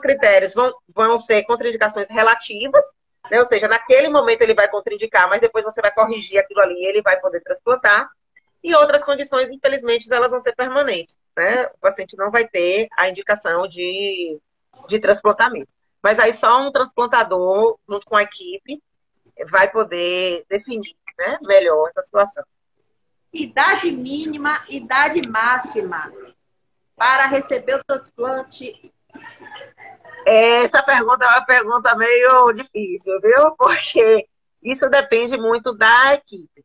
critérios vão ser contraindicações relativas, né? Ou seja, naquele momento ele vai contraindicar, mas depois você vai corrigir aquilo ali e ele vai poder transplantar. E outras condições, infelizmente, elas vão ser permanentes, né? O paciente não vai ter a indicação de transplantamento. Mas aí só um transplantador, junto com a equipe, vai poder definir, né, melhor essa situação. Idade mínima, idade máxima para receber o transplante? Essa pergunta é uma pergunta meio difícil, viu? Porque isso depende muito da equipe.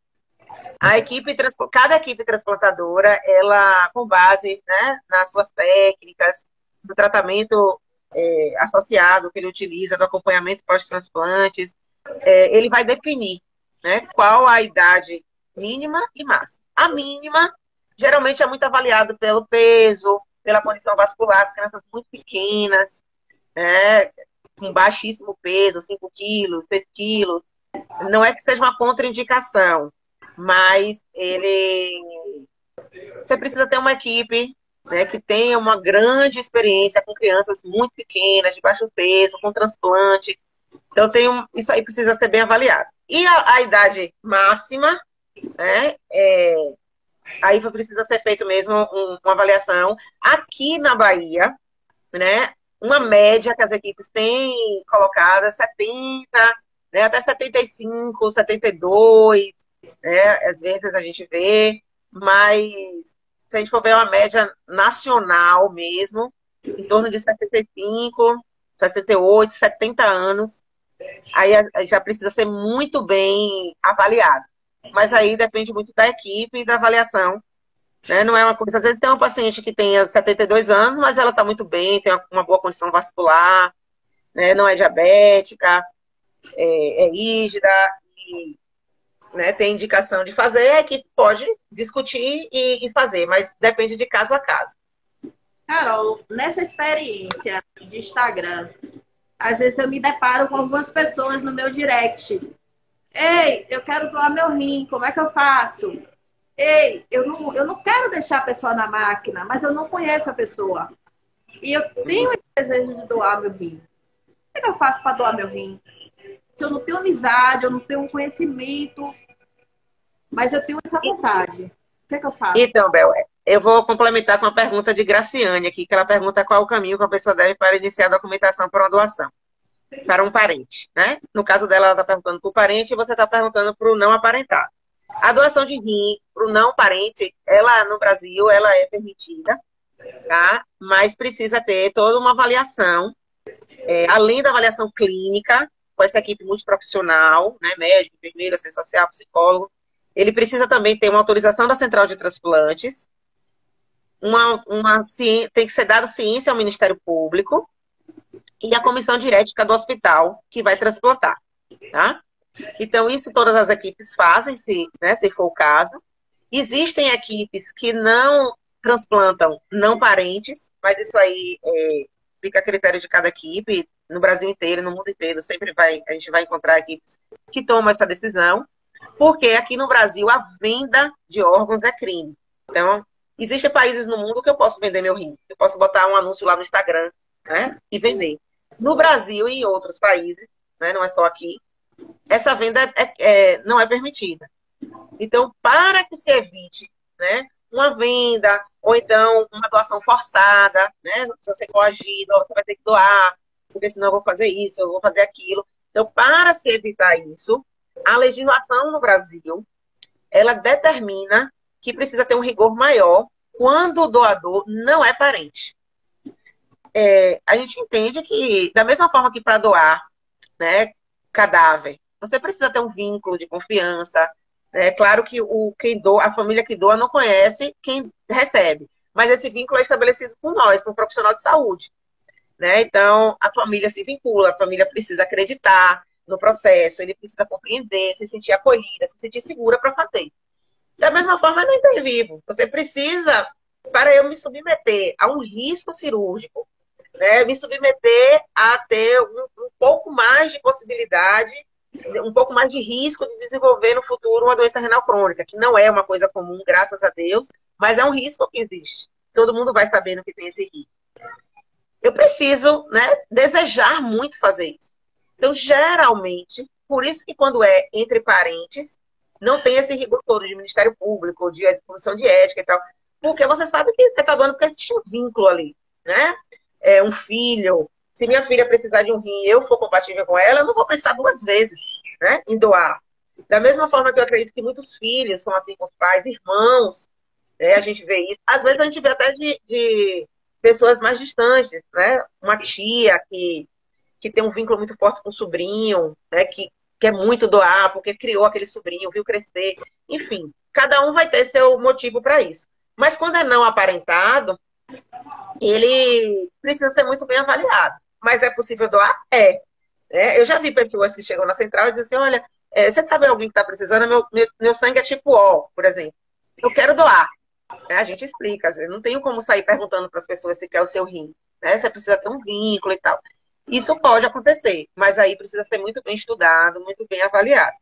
Cada equipe transplantadora, ela, com base, né, nas suas técnicas, no tratamento associado que ele utiliza, no acompanhamento pós-transplantes, ele vai definir, né, qual a idade mínima e máxima. A mínima, geralmente, é muito avaliado pelo peso, pela condição vascular, as crianças muito pequenas, né, com baixíssimo peso, 5 quilos, 6 quilos. Não é que seja uma contraindicação, mas você precisa ter uma equipe, né, que tenha uma grande experiência com crianças muito pequenas, de baixo peso, com transplante. Então, isso aí precisa ser bem avaliado. E a idade máxima, né, aí precisa ser feito mesmo uma avaliação. Aqui na Bahia, né, uma média que as equipes têm colocada, 70, né, até 75, 72, né, às vezes a gente vê, mas se a gente for ver uma média nacional mesmo, em torno de 65, 68, 70 anos, aí já precisa ser muito bem avaliado. Mas aí depende muito da equipe e da avaliação né? Não é uma coisa... Às vezes tem uma paciente que tenha 72 anos, mas ela está muito bem, tem uma boa condição vascular, né? Não é diabética, é rígida, e, né, tem indicação de fazer, a equipe pode discutir e fazer, mas depende de caso a caso. Carol, nessa experiência de Instagram, às vezes eu me deparo com algumas pessoas no meu direct. Ei, eu quero doar meu rim, como é que eu faço? Ei, eu não quero deixar a pessoa na máquina, mas eu não conheço a pessoa. E eu tenho esse desejo de doar meu rim. O que eu faço para doar meu rim? Se eu não tenho amizade, eu não tenho um conhecimento, mas eu tenho essa vontade. O que eu faço? Então, Bel, eu vou complementar com a pergunta de Graciane aqui, que ela pergunta qual o caminho que a pessoa deve para iniciar a documentação para uma doação, para um parente, né? No caso dela, ela está perguntando para o parente e você está perguntando para o não aparentado. A doação de rim para o não parente, ela no Brasil, ela é permitida, tá? Mas precisa ter toda uma avaliação, além da avaliação clínica, com essa equipe multiprofissional, né? Médico, enfermeiro, assistente social, psicólogo. Ele precisa também ter uma autorização da Central de Transplantes, tem que ser dada ciência ao Ministério Público e a comissão de ética do hospital que vai transplantar, tá? Então, isso todas as equipes fazem, se for o caso. Existem equipes que não transplantam não parentes, mas isso aí fica a critério de cada equipe. No Brasil inteiro, no mundo inteiro, a gente vai encontrar equipes que tomam essa decisão, porque aqui no Brasil a venda de órgãos é crime. Então, existem países no mundo que eu posso vender meu rim. Eu posso botar um anúncio lá no Instagram, né, e vender. No Brasil e em outros países, né, não é só aqui, essa venda não é permitida. Então, para que se evite, né, uma venda ou então uma doação forçada, né, se você é coagido, você vai ter que doar, porque senão eu vou fazer isso, eu vou fazer aquilo. Então, para se evitar isso, a legislação no Brasil, ela determina que precisa ter um rigor maior quando o doador não é parente. A gente entende que, da mesma forma que para doar, né, cadáver, você precisa ter um vínculo de confiança. É claro que a família que doa não conhece quem recebe, mas esse vínculo é estabelecido por nós, com o profissional de saúde, né? Então, a família se vincula, a família precisa acreditar no processo, ele precisa compreender, se sentir acolhida, se sentir segura para fazer. Da mesma forma, no inter vivo, você precisa, para eu me submeter a um risco cirúrgico, né, me submeter a ter um pouco mais de possibilidade, um pouco mais de risco de desenvolver no futuro uma doença renal crônica, que não é uma coisa comum, graças a Deus, mas é um risco que existe. Todo mundo vai sabendo que tem esse risco. Eu preciso, né, desejar muito fazer isso. Então, geralmente, por isso que quando é entre parentes, não tem esse rigor todo de Ministério Público, de comissão de ética e tal, porque você sabe que você está doando porque existe um vínculo ali, né? Um filho, se minha filha precisar de um rim e eu for compatível com ela, eu não vou pensar duas vezes, né, em doar. Da mesma forma que eu acredito que muitos filhos são assim com os pais, irmãos, né, a gente vê isso. Às vezes a gente vê até de pessoas mais distantes, né? Uma tia que tem um vínculo muito forte com o sobrinho, né, que quer muito doar, porque criou aquele sobrinho, viu crescer. Enfim, cada um vai ter seu motivo para isso. Mas quando é não aparentado, ele precisa ser muito bem avaliado. Mas é possível doar? Eu já vi pessoas que chegam na central e dizem assim, olha, você sabe alguém que está precisando? Meu sangue é tipo O, por exemplo. Eu quero doar. A gente explica, não tenho como sair perguntando para as pessoas se quer o seu rim. Né? Você precisa ter um vínculo e tal. Isso pode acontecer, mas aí precisa ser muito bem estudado, muito bem avaliado.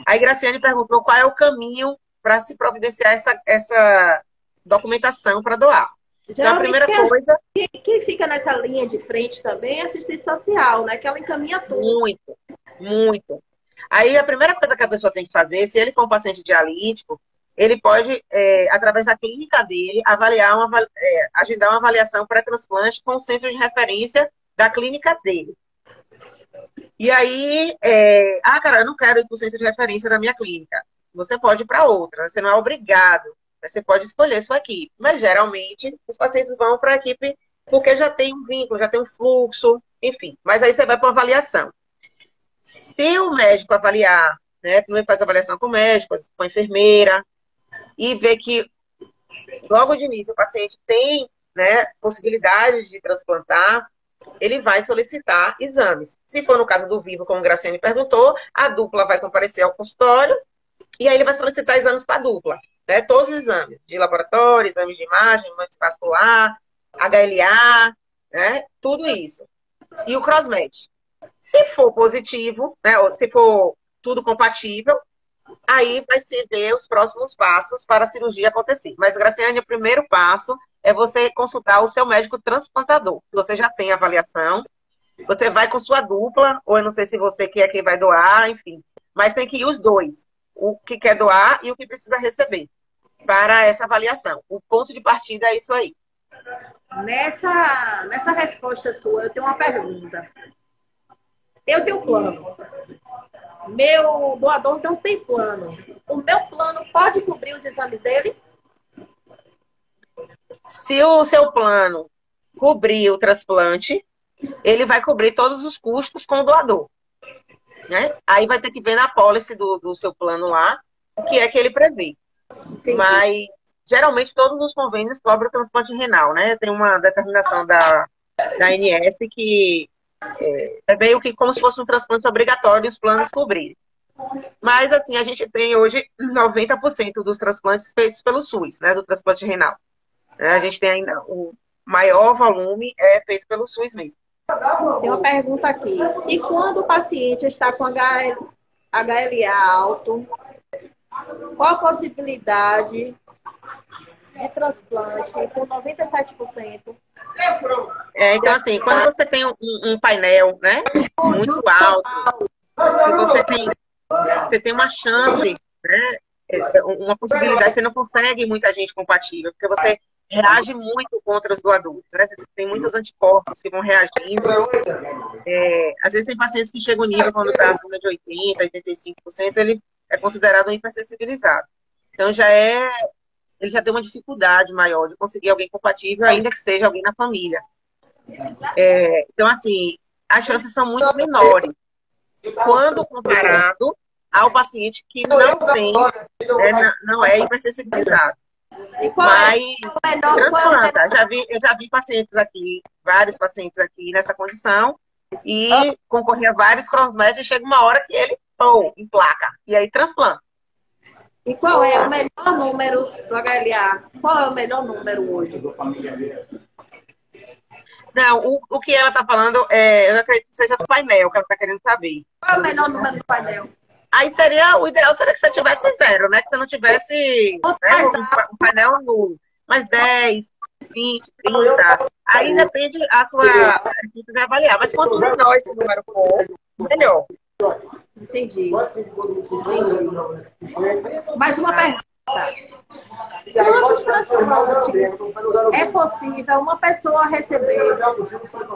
Aí Graciane perguntou qual é o caminho para se providenciar essa documentação para doar. Então, a primeira coisa... Quem fica nessa linha de frente também é assistente social, né? Que ela encaminha tudo. Muito, muito. Aí a primeira coisa que a pessoa tem que fazer, se ele for um paciente dialítico, ele pode, através da clínica dele, agendar uma avaliação pré-transplante com o centro de referência da clínica dele. E aí, cara, eu não quero ir para o centro de referência da minha clínica. Você pode ir para outra, você não é obrigado. Você pode escolher sua equipe. Mas, geralmente, os pacientes vão para a equipe porque já tem um vínculo, já tem um fluxo, enfim. Mas aí você vai para uma avaliação. Se o médico avaliar, né, primeiro faz avaliação com o médico, com a enfermeira, e ver que logo de início o paciente tem, né, possibilidades de transplantar, ele vai solicitar exames. Se for no caso do vivo, como o Graciane perguntou, a dupla vai comparecer ao consultório e aí ele vai solicitar exames para a dupla, né? Todos os exames, de laboratório, exames de imagem, vascular, HLA, né? Tudo isso. E o crossmatch. Se for positivo, né, ou se for tudo compatível, aí vai se ver os próximos passos para a cirurgia acontecer. Mas, Graciane, o primeiro passo é você consultar o seu médico transplantador. Se você já tem avaliação, você vai com sua dupla, ou eu não sei se você quer quem vai doar, enfim. Mas tem que ir os dois, o que quer doar e o que precisa receber, para essa avaliação. O ponto de partida é isso aí. Nessa resposta sua, eu tenho uma pergunta. Eu tenho plano. Meu doador não tem plano. O meu plano pode cobrir os exames dele? Se o seu plano cobrir o transplante, ele vai cobrir todos os custos com o doador, né? Aí vai ter que ver na pólice do seu plano lá o que é que ele prevê. Entendi. Mas, geralmente, todos os convênios cobram o transplante renal, né? Tem uma determinação da ANS que é meio que como se fosse um transplante obrigatório e os planos cobrirem. Mas, assim, a gente tem hoje 90% dos transplantes feitos pelo SUS, né? Do transplante renal. A gente tem ainda o maior volume feito pelo SUS mesmo. Tem uma pergunta aqui. E quando o paciente está com HLA alto, qual a possibilidade de transplante com 97%? Então, assim, quando você tem um painel, né, muito alto, você tem uma chance, né, uma possibilidade, você não consegue muita gente compatível, porque você reage muito contra os doadores, né? Você tem muitos anticorpos que vão reagindo. Às vezes tem pacientes que chegam no nível, quando está acima de 80%, 85%, ele é considerado um hipersensibilizado. Então, ele já tem uma dificuldade maior de conseguir alguém compatível, ainda que seja alguém na família. Então, assim, as chances são muito menores quando comparado ao paciente que não tem, não é hipersensibilizado. Mas transplanta. Eu já vi pacientes aqui, vários pacientes aqui nessa condição, e concorri a vários crossmatch e chega uma hora que ele, emplaca, e aí transplanta. E qual é o melhor número do HLA? Qual é o melhor número hoje? Não, o que ela está falando, eu acredito que seja do painel, que ela está querendo saber. Qual é o melhor número do painel? Aí o ideal seria que você tivesse 0, né? Que você não tivesse, né, um painel nulo. Mas 10, 20, 30. Aí depende a equipe vai avaliar. Mas quanto menor esse número for, melhor. Entendi. Mais uma pergunta. Quantos transplantes é possível uma pessoa receber?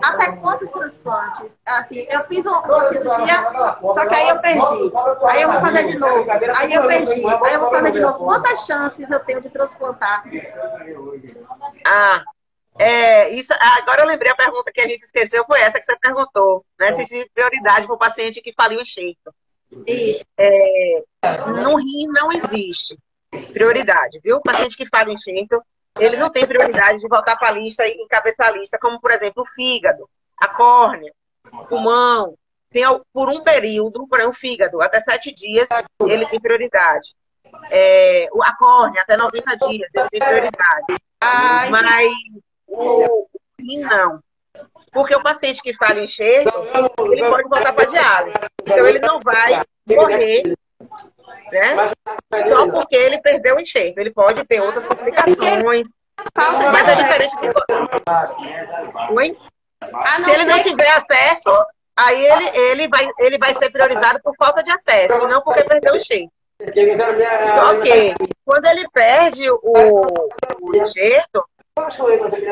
Até quantos transplantes? Assim, eu fiz uma cirurgia, só que aí eu perdi. Aí eu vou fazer de novo. Aí eu perdi. Aí eu vou fazer de novo. Quantas chances eu tenho de transplantar? Isso, agora eu lembrei a pergunta que a gente esqueceu, foi essa que você perguntou, né? Se existe prioridade para o paciente que faliu o enxerto. Isso. No rim não existe prioridade, viu? O paciente que fala enxerto, ele não tem prioridade de voltar para a lista e encabeçar a lista, como, por exemplo, o fígado, a córnea, o pulmão. Por um período, por exemplo, o fígado, até 7 dias, ele tem prioridade. A córnea, até 90 dias, ele tem prioridade. Mas o rim não. Porque o paciente que fala enxerto, ele pode voltar para a diálise. Então, ele não vai morrer, né? Só porque ele perdeu o enxerto. Ele pode ter outras complicações. Mas é diferente do... Oi? Se ele não tiver acesso, aí ele vai ser priorizado por falta de acesso, e não porque perdeu o enxerto. Só que, quando ele perde o enxerto,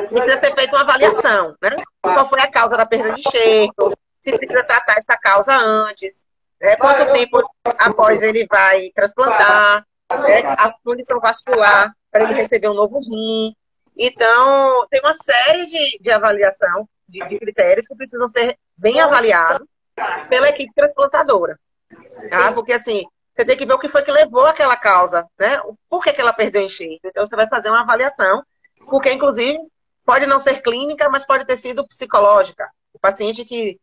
precisa ser feita uma avaliação, né? Qual foi a causa da perda de enxerto, se precisa tratar essa causa antes, quanto tempo após ele vai transplantar, a condição vascular para ele receber um novo rim. Então, tem uma série de avaliação, de critérios que precisam ser bem avaliados pela equipe transplantadora. Tá? Porque, assim, você tem que ver o que foi que levou àquela causa, né? Por que ela perdeu o enxerto. Então, você vai fazer uma avaliação, porque, inclusive, pode não ser clínica, mas pode ter sido psicológica. O paciente que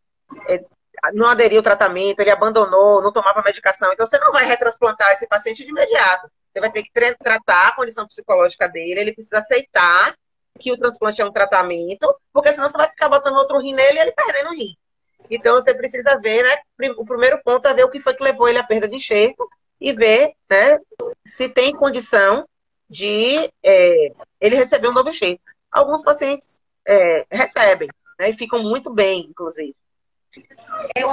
não aderiu ao tratamento, ele abandonou, não tomava medicação. Então, você não vai retransplantar esse paciente de imediato. Você vai ter que tratar a condição psicológica dele, ele precisa aceitar que o transplante é um tratamento, porque senão você vai ficar botando outro rim nele e ele perdendo o rim. Então, você precisa ver, né? O primeiro ponto é ver o que foi que levou ele à perda de enxerto e ver, né, se tem condição de ele receber um novo enxerto. Alguns pacientes recebem, né, e ficam muito bem, inclusive.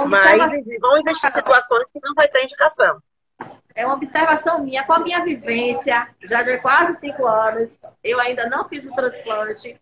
Mas vão existir situações que não vai ter indicação. É uma observação minha, com a minha vivência, já de quase 5 anos, eu ainda não fiz o transplante,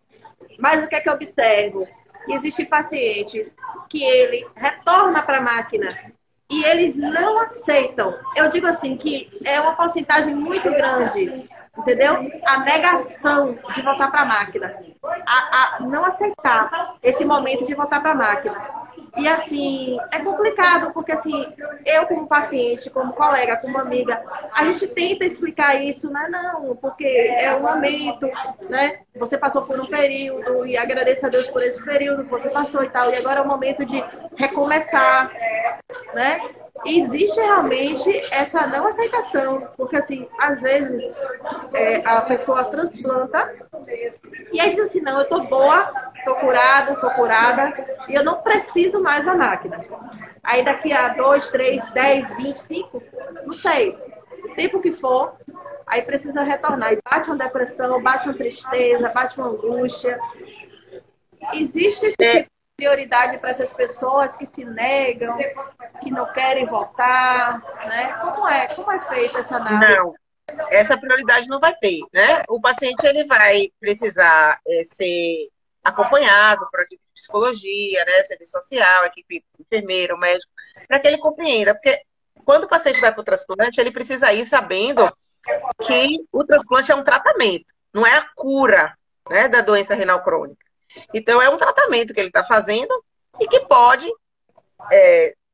mas o que é que eu observo? Existem pacientes que ele retorna para a máquina e eles não aceitam. Eu digo assim, que é uma porcentagem muito grande, entendeu? A negação de voltar para a máquina. A não aceitar esse momento de voltar para a máquina. E assim, é complicado, porque assim, eu como paciente, como colega, como amiga, a gente tenta explicar isso, né? Não, porque é um momento, né? Você passou por um período e agradeça a Deus por esse período que você passou e tal, e agora é o momento de recomeçar, né? E existe realmente essa não aceitação, porque assim, às vezes a pessoa transplanta e aí diz assim, não, eu tô boa, tô curado, tô curada e eu não preciso mais da máquina. Aí daqui a 2, 3, 10, 25, não sei, o tempo que for, aí precisa retornar. E bate uma depressão, bate uma tristeza, bate uma angústia. Existe esse tipo de prioridade para essas pessoas que se negam, que não querem voltar, né? Como é feita essa análise? Não, essa prioridade não vai ter, né? O paciente ele vai precisar ser acompanhado por equipe de psicologia, né? Serviço social, equipe enfermeiro, médico, para que ele compreenda, porque quando o paciente vai para o transplante, ele precisa ir sabendo que o transplante é um tratamento, não é a cura, né, da doença renal crônica. Então, é um tratamento que ele está fazendo e que pode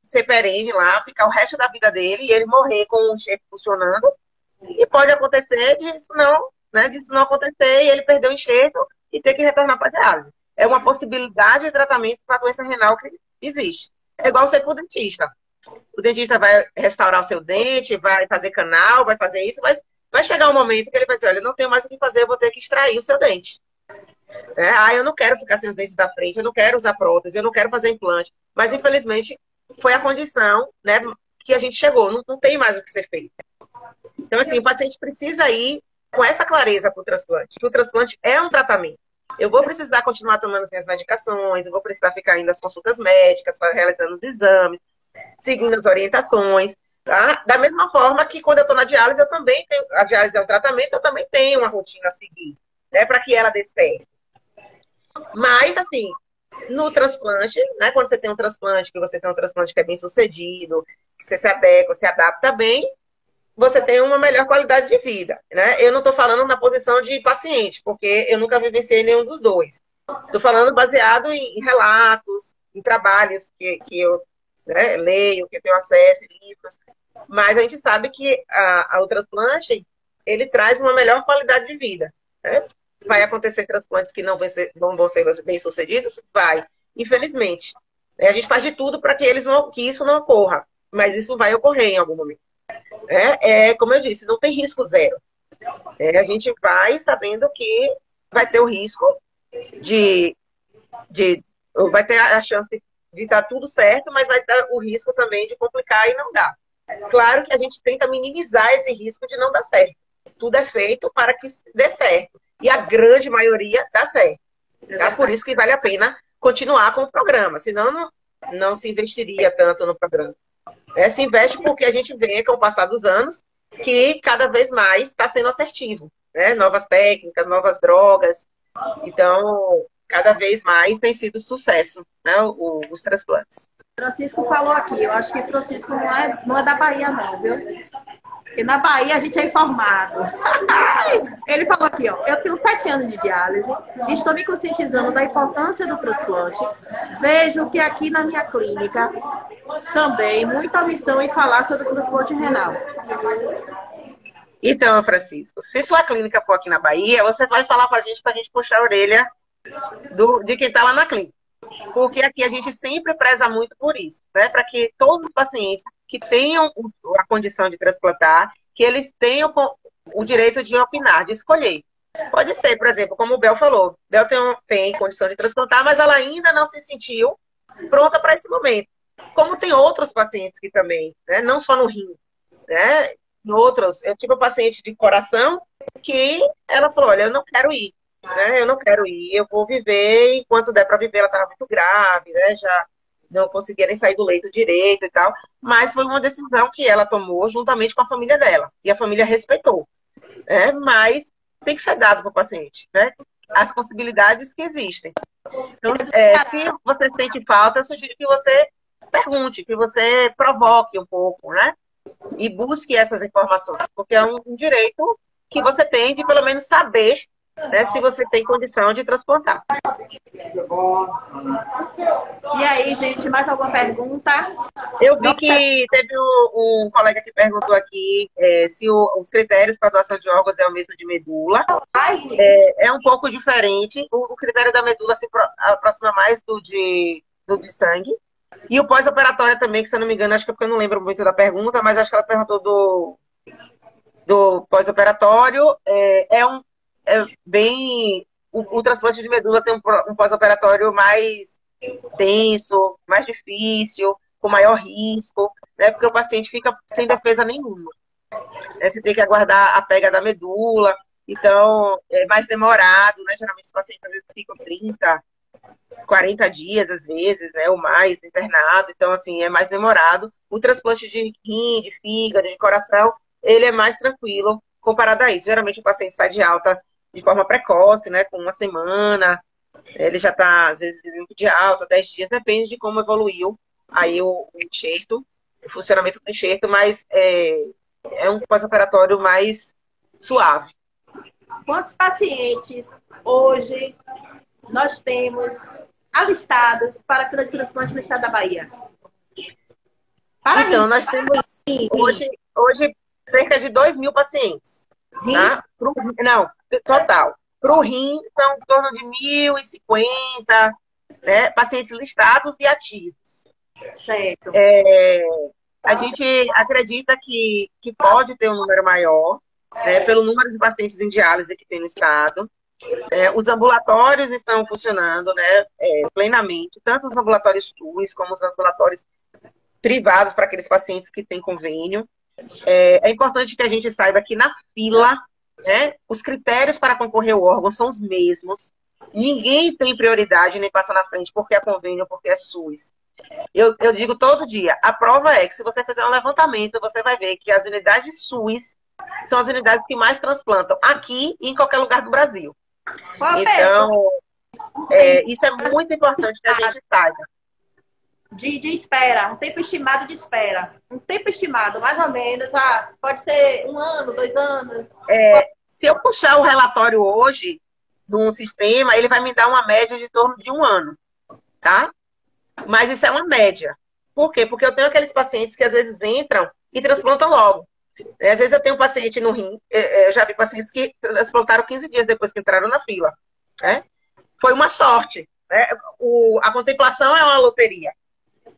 ser perene lá, ficar o resto da vida dele e ele morrer com o enxerto funcionando. E pode acontecer disso não acontecer e ele perder o enxerto e ter que retornar para a diálise. É uma possibilidade de tratamento para a doença renal que existe. É igual você para o dentista. O dentista vai restaurar o seu dente, vai fazer canal, vai fazer isso, mas vai chegar um momento que ele vai dizer, olha, eu não tenho mais o que fazer, eu vou ter que extrair o seu dente. Eu não quero ficar sem os dentes da frente, eu não quero usar prótese, eu não quero fazer implante. Mas, infelizmente, foi a condição, né, que a gente chegou. Não tem mais o que ser feito. Então, assim, o paciente precisa ir com essa clareza para o transplante, que o transplante é um tratamento. Eu vou precisar continuar tomando as minhas medicações, eu vou precisar ficar indo às consultas médicas, realizando os exames, seguindo as orientações. Tá? Da mesma forma que quando eu estou na diálise, eu também tenho. A diálise é um tratamento, eu também tenho uma rotina a seguir, né, para que ela dê certo. Mas, assim, no transplante, né, quando você tem um transplante, que você tem um transplante que é bem sucedido, que você se adequa, se adapta bem, você tem uma melhor qualidade de vida, né? Eu não estou falando na posição de paciente, porque eu nunca vivenciei nenhum dos dois. Estou falando baseado em relatos, em trabalhos que eu leio, que eu tenho acesso, livros. Mas a gente sabe que o transplante, ele traz uma melhor qualidade de vida, né? Vai acontecer transplantes que não vão ser bem sucedidos? Vai, infelizmente. A gente faz de tudo para que isso não ocorra, mas isso vai ocorrer em algum momento. Como eu disse, não tem risco zero. A gente vai sabendo que vai ter o risco vai ter a chance de estar tudo certo, mas vai ter o risco também de complicar e não dar. Claro que a gente tenta minimizar esse risco de não dar certo. Tudo é feito para que dê certo. E a grande maioria dá certo. Tá? Por isso que vale a pena continuar com o programa. Senão, não se investiria tanto no programa. Se investe porque a gente vê, com o passar dos anos, que cada vez mais está sendo assertivo. Né? Novas técnicas, novas drogas. Então, cada vez mais tem sido sucesso, né, os transplantes. Francisco falou aqui. Eu acho que Francisco não é da Bahia, não, viu? E na Bahia a gente é informado. Ele falou aqui, ó, eu tenho 7 anos de diálise, estou me conscientizando da importância do transplante. Vejo que aqui na minha clínica também muita omissão em falar sobre o transplante renal. Então, Francisco, se sua clínica for aqui na Bahia, você vai falar para a gente puxar a orelha de quem está lá na clínica. Porque aqui a gente sempre preza muito por isso, né? Para que todos os pacientes que tenham a condição de transplantar, que eles tenham o direito de opinar, de escolher. Pode ser, por exemplo, como o Bel falou, Bel tem condição de transplantar, mas ela ainda não se sentiu pronta para esse momento. Como tem outros pacientes que também, né? Não só no rim, né? Em outros, eu tive um paciente de coração que ela falou, olha, eu não quero ir, né? Eu não quero ir, eu vou viver enquanto der para viver. Ela estava muito grave, né? Já não conseguia nem sair do leito direito e tal, mas foi uma decisão que ela tomou juntamente com a família dela, e a família respeitou, né? Mas tem que ser dado para o paciente, né? As possibilidades que existem. Então, se você sente falta, eu sugiro que você pergunte, que você provoque um pouco, né? E busque essas informações, porque é um direito que você tem de pelo menos saber, né, se você tem condição de transplantar. E aí, gente, mais alguma pergunta? Eu vi que teve um colega que perguntou aqui se os critérios para doação de órgãos é o mesmo de medula. É um pouco diferente. O critério da medula se aproxima mais do de sangue. E o pós-operatório também, que se eu não me engano, acho que é porque eu não lembro muito da pergunta, mas acho que ela perguntou do pós-operatório. O transplante de medula tem um pós-operatório mais tenso, mais difícil, com maior risco, né? Porque o paciente fica sem defesa nenhuma. Você tem que aguardar a pega da medula, então é mais demorado, né? Geralmente os pacientes às vezes ficam 30, 40 dias, às vezes, né, ou mais, internado. Então, assim, é mais demorado. O transplante de rim, de fígado, de coração, ele é mais tranquilo comparado a isso. Geralmente o paciente sai de alta de forma precoce, né, com uma semana. Ele já está, às vezes, de alta, 10 dias, depende de como evoluiu aí o enxerto, o funcionamento do enxerto, mas é um pós-operatório mais suave. Quantos pacientes hoje nós temos alistados para fila de transplante no estado da Bahia? Então, nós temos hoje cerca de 2.000 pacientes. Tá? Não, total. Para o rim, são em torno de 1.050, né, pacientes listados e ativos. Certo. A gente acredita que pode ter um número maior, né, pelo número de pacientes em diálise que tem no estado. Os ambulatórios estão funcionando, né, plenamente, tanto os ambulatórios SUS como os ambulatórios privados para aqueles pacientes que têm convênio. É importante que a gente saiba que na fila, né, os critérios para concorrer ao órgão são os mesmos. Ninguém tem prioridade nem passa na frente porque é convênio, porque é SUS. Eu digo todo dia, a prova é que se você fizer um levantamento, você vai ver que as unidades SUS são as unidades que mais transplantam aqui e em qualquer lugar do Brasil. Então, isso é muito importante que a gente saiba. De espera, um tempo estimado de espera. Um tempo estimado, mais ou menos, pode ser 1 ano, 2 anos. Se eu puxar o relatório hoje num sistema, ele vai me dar uma média de torno de 1 ano, tá? Mas isso é uma média. Por quê? Porque eu tenho aqueles pacientes que às vezes entram e transplantam logo. Às vezes eu tenho um paciente no rim, eu já vi pacientes que transplantaram 15 dias depois que entraram na fila. Né? Foi uma sorte. Né? A contemplação é uma loteria.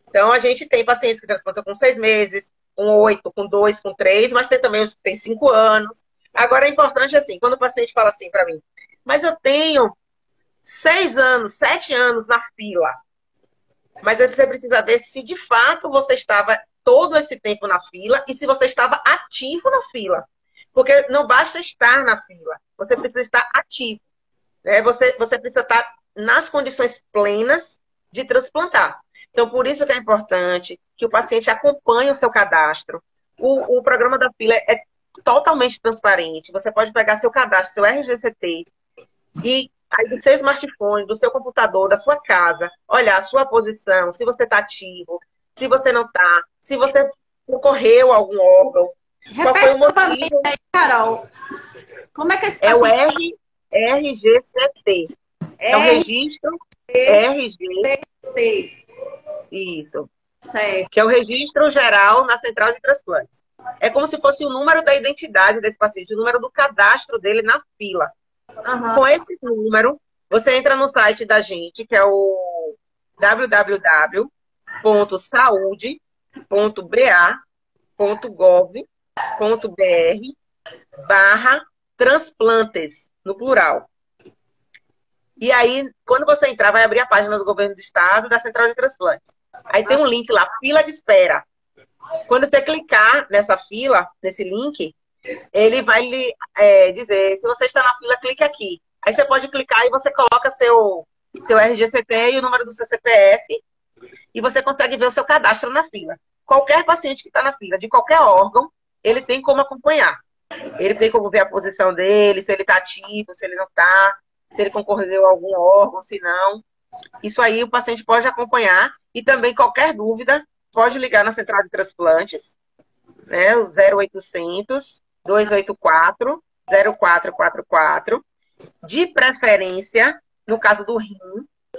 Então, a gente tem pacientes que transplantam com 6 meses, com 8, com 2, com 3, mas tem também os que têm 5 anos. Agora, é importante, assim, quando o paciente fala assim para mim, mas eu tenho 6 anos, 7 anos na fila. Mas você precisa ver se, de fato, você estava todo esse tempo na fila e se você estava ativo na fila. Porque não basta estar na fila, você precisa estar ativo. Né? Você precisa estar nas condições plenas de transplantar. Então, por isso que é importante que o paciente acompanhe o seu cadastro. O programa da fila é totalmente transparente. Você pode pegar seu cadastro, seu RGCT, e aí do seu smartphone, do seu computador, da sua casa, olhar a sua posição, se você está ativo, se você não está, se você concorreu a algum órgão. Qual foi o Repete novamente motivo? aí, Carol. Como é que esse É o paciente RGCT. É o registro RG, RCT? isso, Certo. que é o registro geral na central de transplantes. É como se fosse o número da identidade desse paciente, o número do cadastro dele na fila. Aham. Com esse número, você entra no site da gente, que é o www.saude.ba.gov.br/transplantes, no plural. E aí, quando você entrar, vai abrir a página do governo do estado, da central de transplantes. Aí tem um link lá, fila de espera. Quando você clicar nessa fila, nesse link, ele vai lhe dizer, se você está na fila, clique aqui. Aí você pode clicar e você coloca seu RGCT e o número do seu CPF e você consegue ver o seu cadastro na fila. Qualquer paciente que está na fila, de qualquer órgão, ele tem como acompanhar. Ele tem como ver a posição dele, se ele está ativo, se ele não está, se ele concorreu a algum órgão, se não. Isso aí o paciente pode acompanhar e também qualquer dúvida pode ligar na central de transplantes, né, o 0800 284 0444. De preferência, no caso do rim,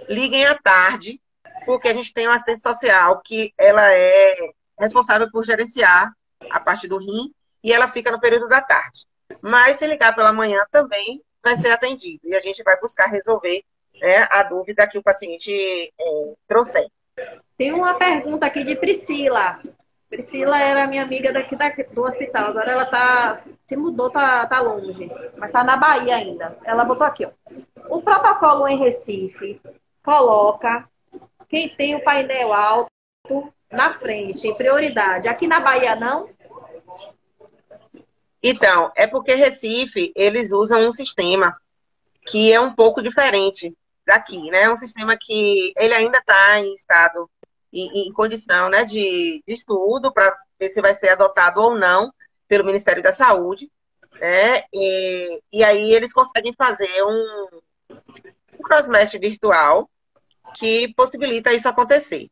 liguem à tarde, porque a gente tem uma assistente social que ela é responsável por gerenciar a parte do rim e ela fica no período da tarde. Mas se ligar pela manhã também vai ser atendido e a gente vai buscar resolver, né, a dúvida que o paciente trouxer. Tem uma pergunta aqui de Priscila. Priscila era minha amiga do hospital. Agora ela se mudou, tá longe. Mas tá na Bahia ainda. Ela botou aqui, ó. O protocolo em Recife coloca quem tem o painel alto na frente, em prioridade. Aqui na Bahia, não? Então, é porque Recife, eles usam um sistema que é um pouco diferente daqui, né? É um sistema que ele ainda está em estado, em condição, né, de estudo para ver se vai ser adotado ou não pelo Ministério da Saúde, né? E aí eles conseguem fazer um crossmatch virtual que possibilita isso acontecer.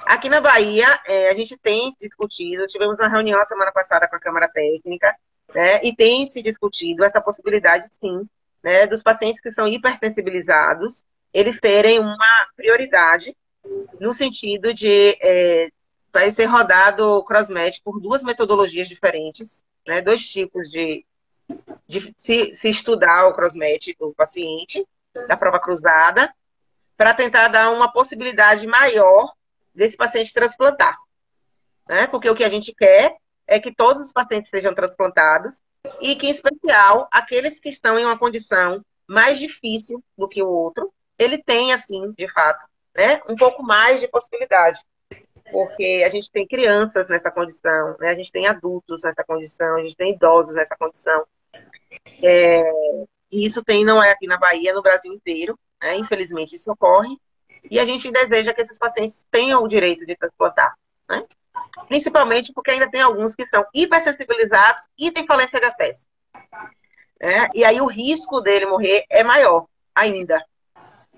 Aqui na Bahia, a gente tem discutido, tivemos uma reunião a semana passada com a Câmara Técnica, né, e tem se discutido essa possibilidade, sim, né, dos pacientes que são hipersensibilizados, eles terem uma prioridade no sentido de vai ser rodado o crossmatch por duas metodologias diferentes, né, dois tipos de se estudar o crossmatch do paciente, da prova cruzada, para tentar dar uma possibilidade maior desse paciente transplantar, né? Porque o que a gente quer é que todos os pacientes sejam transplantados e que, em especial, aqueles que estão em uma condição mais difícil do que o outro, ele tenha, assim, de fato, né, um pouco mais de possibilidade. Porque a gente tem crianças nessa condição, né? A gente tem adultos nessa condição, a gente tem idosos nessa condição. E isso não é aqui na Bahia, é no Brasil inteiro, né? Infelizmente isso ocorre. E a gente deseja que esses pacientes tenham o direito de transplantar, né? Principalmente porque ainda tem alguns que são hipersensibilizados e têm falência de acesso. E aí o risco dele morrer é maior ainda.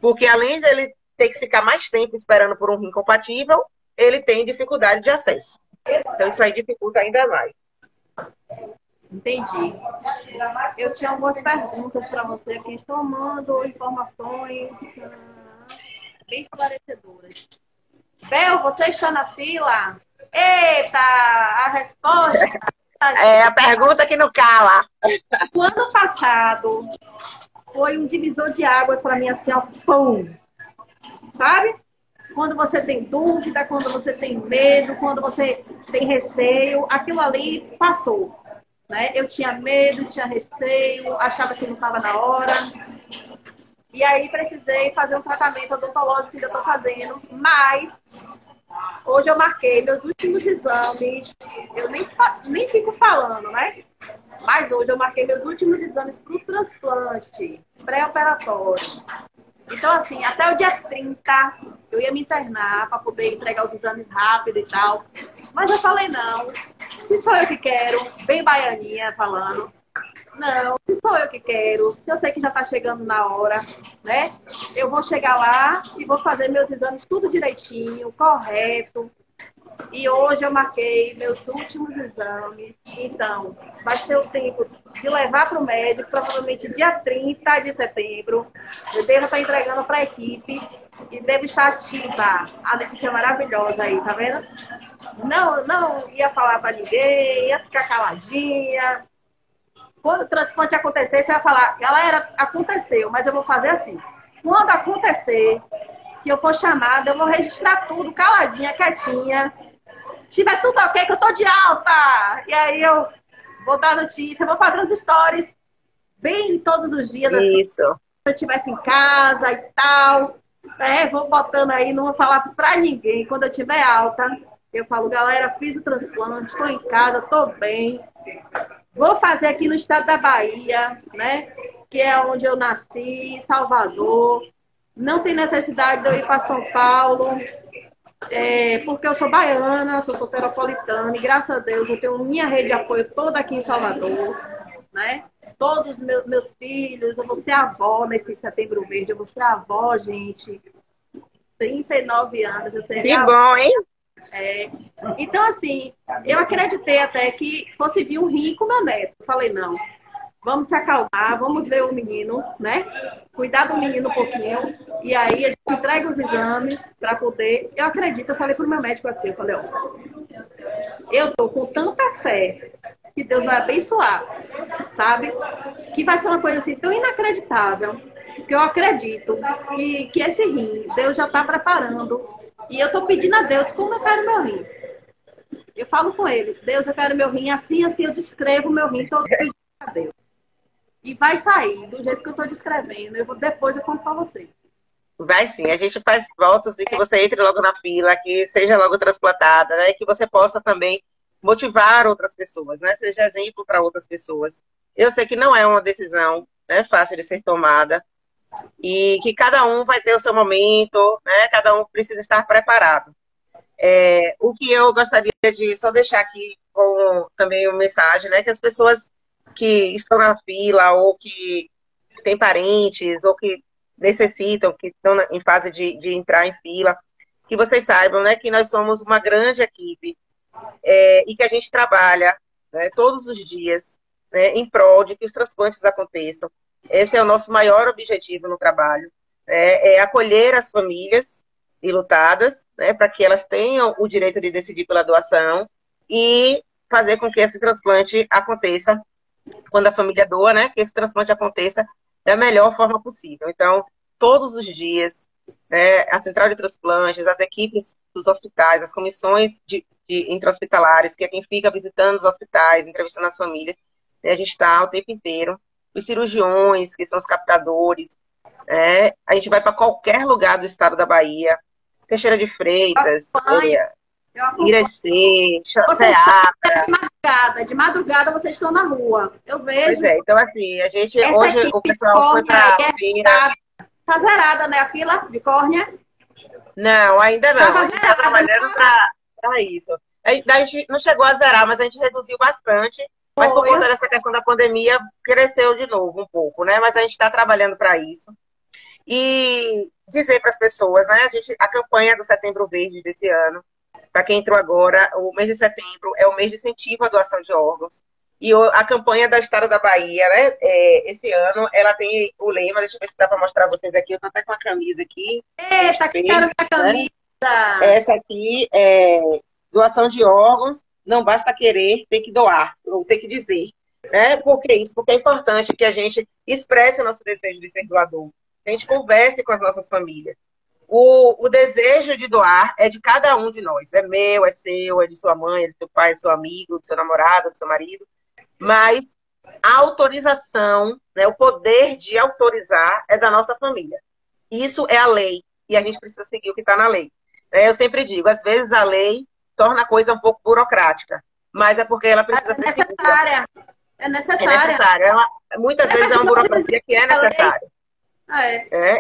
Porque além dele ter que ficar mais tempo esperando por um rim compatível, ele tem dificuldade de acesso. Então isso aí dificulta ainda mais. Entendi. Eu tinha algumas perguntas para você aqui, tomando informações bem esclarecedoras. Bel, você está na fila? Eita, a resposta. É a pergunta que não cala. O ano passado foi um divisor de águas para mim, assim, ó, pum. Sabe? Quando você tem dúvida, quando você tem medo, quando você tem receio, aquilo ali passou. Né? Eu tinha medo, tinha receio, achava que não estava na hora. E aí precisei fazer um tratamento odontológico que ainda estou fazendo, mas hoje eu marquei meus últimos exames. Eu nem fico falando, né? Mas hoje eu marquei meus últimos exames para o transplante pré-operatório. Então, assim, até o dia 30 eu ia me internar para poder entregar os exames rápido e tal. Mas eu falei, não, se sou eu que quero, bem baianinha falando, não, se sou eu que quero, se eu sei que já está chegando na hora, né? Eu vou chegar lá e vou fazer meus exames tudo direitinho, correto, E hoje eu marquei meus últimos exames. Então, vai ser o tempo de levar para o médico, provavelmente dia 30 de setembro. Eu devo estar entregando para a equipe e devo estar ativa. A notícia maravilhosa aí, tá vendo? Não ia falar para ninguém, ia ficar caladinha. Quando o transplante acontecer, você vai falar, galera, aconteceu, mas eu vou fazer assim. Quando acontecer, que eu for chamada, eu vou registrar tudo, caladinha, quietinha. Tiver tudo ok, que eu tô de alta. E aí eu vou dar notícia, vou fazer os stories bem todos os dias. Assim, Isso. se eu estivesse em casa e tal. Vou botando aí, não vou falar pra ninguém. Quando eu tiver alta, eu falo, galera, fiz o transplante, estou em casa, estou bem. Vou fazer aqui no estado da Bahia, né? Que é onde eu nasci, Salvador. Não tem necessidade de eu ir para São Paulo, porque eu sou baiana, sou soteropolitana, e graças a Deus eu tenho minha rede de apoio toda aqui em Salvador, né? Todos os meus filhos, eu vou ser avó nesse Setembro Verde, eu vou ser avó, gente. 39 anos, eu serei Que avó. bom, hein? Então, assim, eu acreditei até que fosse vir um rim com meu neto. Eu falei, não, vamos se acalmar, vamos ver o menino, né? Cuidar do menino um pouquinho. E aí a gente entrega os exames para poder... Eu acredito, eu falei pro meu médico assim, eu falei, ó, eu tô com tanta fé que Deus vai abençoar, sabe? Que vai ser uma coisa assim tão inacreditável, que eu acredito que esse rim, Deus já tá preparando. E eu tô pedindo a Deus como eu quero meu rim. Eu falo com ele, Deus, eu quero meu rim assim, assim, eu descrevo meu rim todo dia a Deus. E vai sair do jeito que eu estou descrevendo. Depois eu conto para você. Vai sim, a gente faz votos de que você entre logo na fila, que seja logo transplantada, né? Que você possa também motivar outras pessoas, né? Seja exemplo para outras pessoas. Eu sei que não é uma decisão, né, fácil de ser tomada e que cada um vai ter o seu momento, né? Cada um precisa estar preparado. O que eu gostaria de só deixar aqui com também uma mensagem, né? Que as pessoas que estão na fila ou que têm parentes ou que necessitam, que estão em fase de entrar em fila, que vocês saibam, né, que nós somos uma grande equipe e que a gente trabalha, né, todos os dias, né, em prol de que os transplantes aconteçam. Esse é o nosso maior objetivo no trabalho, é acolher as famílias enlutadas, né, para que elas tenham o direito de decidir pela doação e fazer com que esse transplante aconteça quando a família doa, né, que esse transplante aconteça da melhor forma possível. Então, todos os dias, né, a central de transplantes, as equipes dos hospitais, as comissões de intra-hospitalares, que é quem fica visitando os hospitais, entrevistando as famílias, né, a gente está o tempo inteiro. Os cirurgiões, que são os captadores, a gente vai para qualquer lugar do estado da Bahia, Teixeira de Freitas, Irecê, De madrugada vocês estão na rua. Eu vejo. Pois é, então assim, a gente hoje o pessoal foi para a feira. Tá zerada, né, a fila de córnea? Não, ainda não. A gente está trabalhando para isso. A gente não chegou a zerar, mas a gente reduziu bastante. Mas por conta dessa questão da pandemia, cresceu de novo um pouco, né? Mas a gente está trabalhando para isso. E dizer para as pessoas, né? A campanha do Setembro Verde desse ano, para quem entrou agora, o mês de setembro é o mês de incentivo à doação de órgãos. E a campanha do Estado da Bahia, né? Esse ano, ela tem o lema, deixa eu ver se dá para mostrar para vocês aqui. Eu estou até com a camisa aqui. Eita, quero minha camisa. Né? Essa aqui é doação de órgãos, não basta querer, tem que doar, ou tem que dizer. Né? Por que isso? Porque é importante que a gente expresse o nosso desejo de ser doador, que a gente converse com as nossas famílias. O desejo de doar é de cada um de nós. É meu, é seu, é de sua mãe, é do seu pai, é do seu amigo, do seu namorado, do seu marido. Mas a autorização, né, o poder de autorizar é da nossa família. Isso é a lei. E a gente precisa seguir o que está na lei. Eu sempre digo, às vezes a lei torna a coisa um pouco burocrática. Mas é porque ela precisa ser necessária. É necessária. É necessária. Muitas vezes é uma burocracia que é necessária.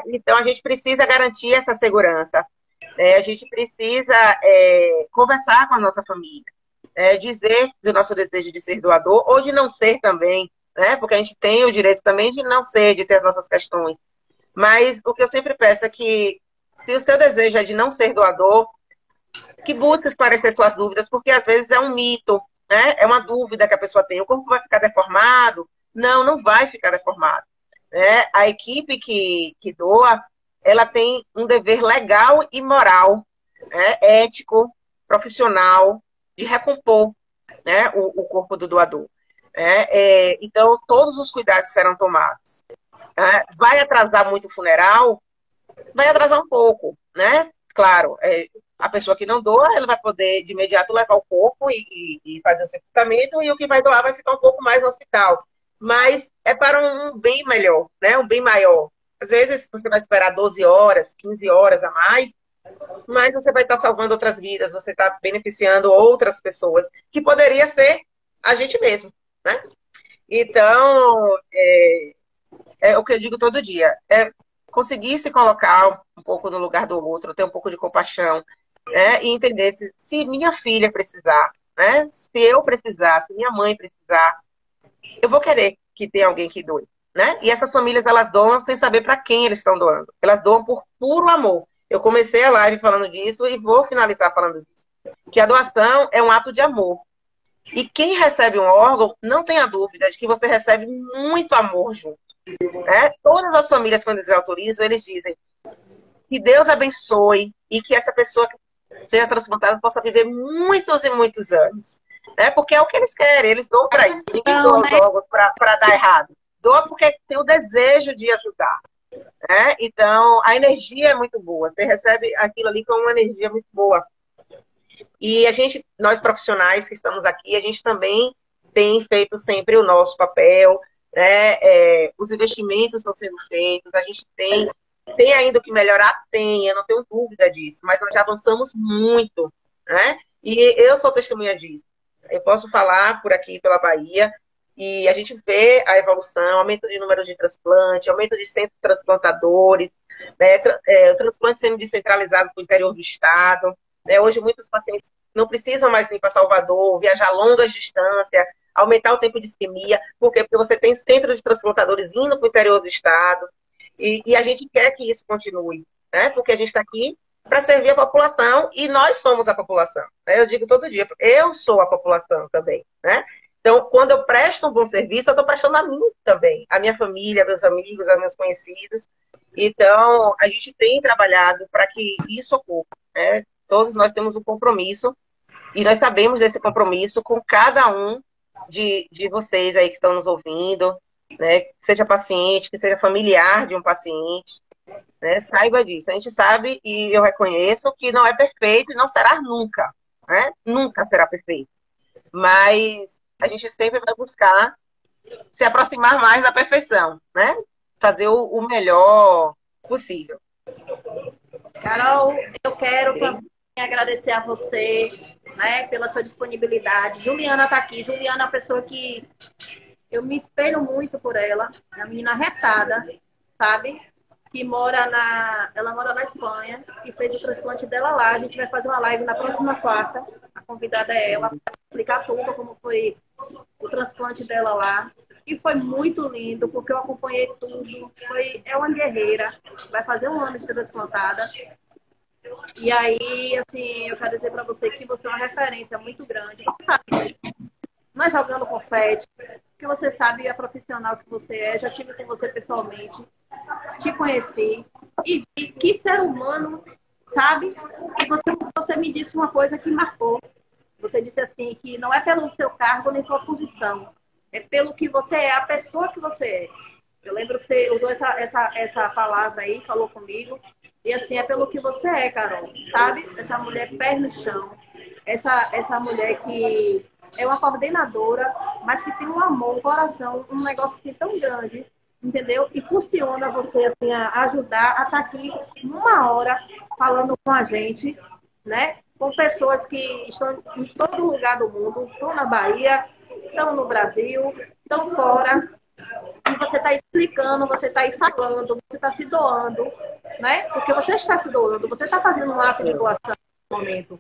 Então, a gente precisa garantir essa segurança. A gente precisa conversar com a nossa família, dizer do nosso desejo de ser doador ou de não ser também, né? Porque a gente tem o direito também de não ser, de ter as nossas questões. Mas o que eu sempre peço é que, se o seu desejo é de não ser doador, que busque esclarecer suas dúvidas, porque às vezes é um mito, né? É uma dúvida que a pessoa tem. O corpo vai ficar deformado? Não, não vai ficar deformado. Né? A equipe que doa, ela tem um dever legal e moral, né? Ético, profissional, de recompor, né? o corpo do doador. Né? Então, todos os cuidados serão tomados. Vai atrasar muito o funeral? Vai atrasar um pouco, né? Claro, a pessoa que não doa, ela vai poder de imediato levar o corpo e fazer o sepultamento, e o que vai doar vai ficar um pouco mais no hospital. Mas é para um bem melhor, né? Um bem maior. Às vezes você vai esperar 12 horas, 15 horas a mais, mas você vai estar salvando outras vidas, você está beneficiando outras pessoas, que poderia ser a gente mesmo, né? Então, é o que eu digo todo dia, conseguir se colocar um pouco no lugar do outro, ter um pouco de compaixão, né? E entender se minha filha precisar, né? Se eu precisar, se minha mãe precisar, eu vou querer que tenha alguém que doe, né? E essas famílias, elas doam sem saber para quem eles estão doando. Elas doam por puro amor. Eu comecei a live falando disso e vou finalizar falando disso. Que a doação é um ato de amor. E quem recebe um órgão, não tenha dúvida de que você recebe muito amor junto. Né? Todas as famílias, quando eles autorizam, eles dizem que Deus abençoe e que essa pessoa que seja transplantada possa viver muitos e muitos anos. Né? Porque é o que eles querem, eles doam para isso. Ninguém doa os órgãos para dar errado. Doa porque tem o desejo de ajudar. Né? Então, a energia é muito boa. Você recebe aquilo ali com uma energia muito boa. E nós profissionais que estamos aqui, a gente também tem feito sempre o nosso papel, né? Os investimentos estão sendo feitos, a gente tem ainda o que melhorar? Tem, eu não tenho dúvida disso, mas nós já avançamos muito, né? E eu sou testemunha disso. Eu posso falar por aqui, pela Bahia, e a gente vê a evolução, aumento de número de transplante, aumento de centros transplantadores, né? Transplantes sendo descentralizados para o interior do estado. Né? Hoje, muitos pacientes não precisam mais ir para Salvador, viajar longas distâncias, aumentar o tempo de isquemia. Por quê? Porque você tem centros de transplantadores indo para o interior do estado. E a gente quer que isso continue, né? Porque a gente está aqui para servir a população e nós somos a população. Né? Eu digo todo dia, eu sou a população também. Né? Então, quando eu presto um bom serviço, eu estou prestando a mim também, a minha família, meus amigos, a meus conhecidos. Então, a gente tem trabalhado para que isso ocorra. Né? Todos nós temos um compromisso e nós sabemos desse compromisso com cada um de vocês aí que estão nos ouvindo, né? Que seja paciente, que seja familiar de um paciente, né? Saiba disso. A gente sabe e eu reconheço que não é perfeito e não será nunca, né? Nunca será perfeito. Mas a gente sempre vai buscar se aproximar mais da perfeição, né? Fazer o melhor possível. Carol, eu quero agradecer a você, né, pela sua disponibilidade. Juliana está aqui. Juliana é uma pessoa que eu me espelho muito por ela. É uma menina retada, sabe? Que ela mora na Espanha e fez o transplante dela lá. A gente vai fazer uma live na próxima quarta. A convidada é ela para explicar tudo, como foi o transplante dela lá. E foi muito lindo, porque eu acompanhei tudo. É uma guerreira. Vai fazer 1 ano de transplantada. E aí, assim, eu quero dizer para você que você é uma referência muito grande. Não é jogando confete, porque você sabe a profissional que você é. Já estive com você pessoalmente, te conheci e vi que ser humano, sabe? E você me disse uma coisa que marcou. Você disse assim, que não é pelo seu cargo nem sua posição, é pelo que você é, a pessoa que você é. Eu lembro que você usou essa palavra aí, falou comigo. E assim, é pelo que você é, Carol, sabe? Essa mulher pé no chão, essa mulher que é uma coordenadora, mas que tem um amor, um coração, um negócio assim tão grande, entendeu? E funciona você assim, a ajudar a estar aqui 1 hora falando com a gente, né? Com pessoas que estão em todo lugar do mundo, estão na Bahia, estão no Brasil, estão fora. E você está explicando, você está aí falando, você está se doando, né? Porque você está se doando, você está fazendo um ato de doação nesse momento.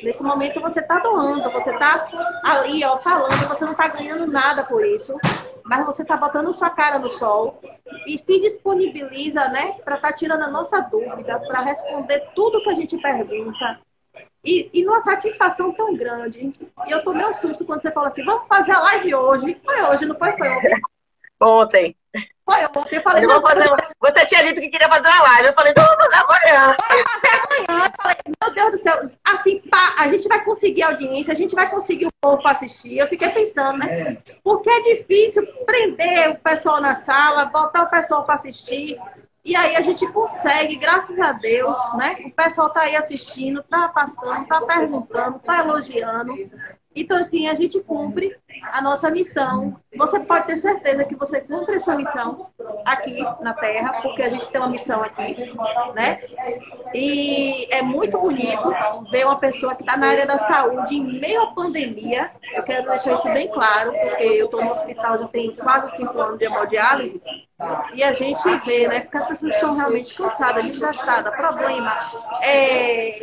Nesse momento você está doando, você está ali, ó, falando, você não está ganhando nada por isso, mas você está botando sua cara no sol e se disponibiliza, né, para estar tirando a nossa dúvida, para responder tudo que a gente pergunta. E numa satisfação tão grande. E eu tomei um susto quando você falou assim, vamos fazer a live hoje. Foi hoje, não foi? Foi ontem. Ontem. Foi ontem. Eu falei, você tinha dito que queria fazer uma live. Eu falei, não, vou fazer amanhã. Vamos fazer amanhã. Eu falei, meu Deus do céu. Assim, pá, a gente vai conseguir audiência, a gente vai conseguir o povo para assistir. Eu fiquei pensando, né? Porque é difícil prender o pessoal na sala, botar o pessoal para assistir. E aí a gente consegue, graças a Deus, né? O pessoal tá aí assistindo, tá passando, tá perguntando, tá elogiando. Então, assim, a gente cumpre a nossa missão. Você pode ter certeza que você cumpre a sua missão aqui na Terra, porque a gente tem uma missão aqui, né? E é muito bonito ver uma pessoa que está na área da saúde em meio à pandemia. Eu quero deixar isso bem claro, porque eu estou no hospital já tem quase 5 anos de hemodiálise. E a gente vê, né, que as pessoas estão realmente cansadas, desgastadas, problema,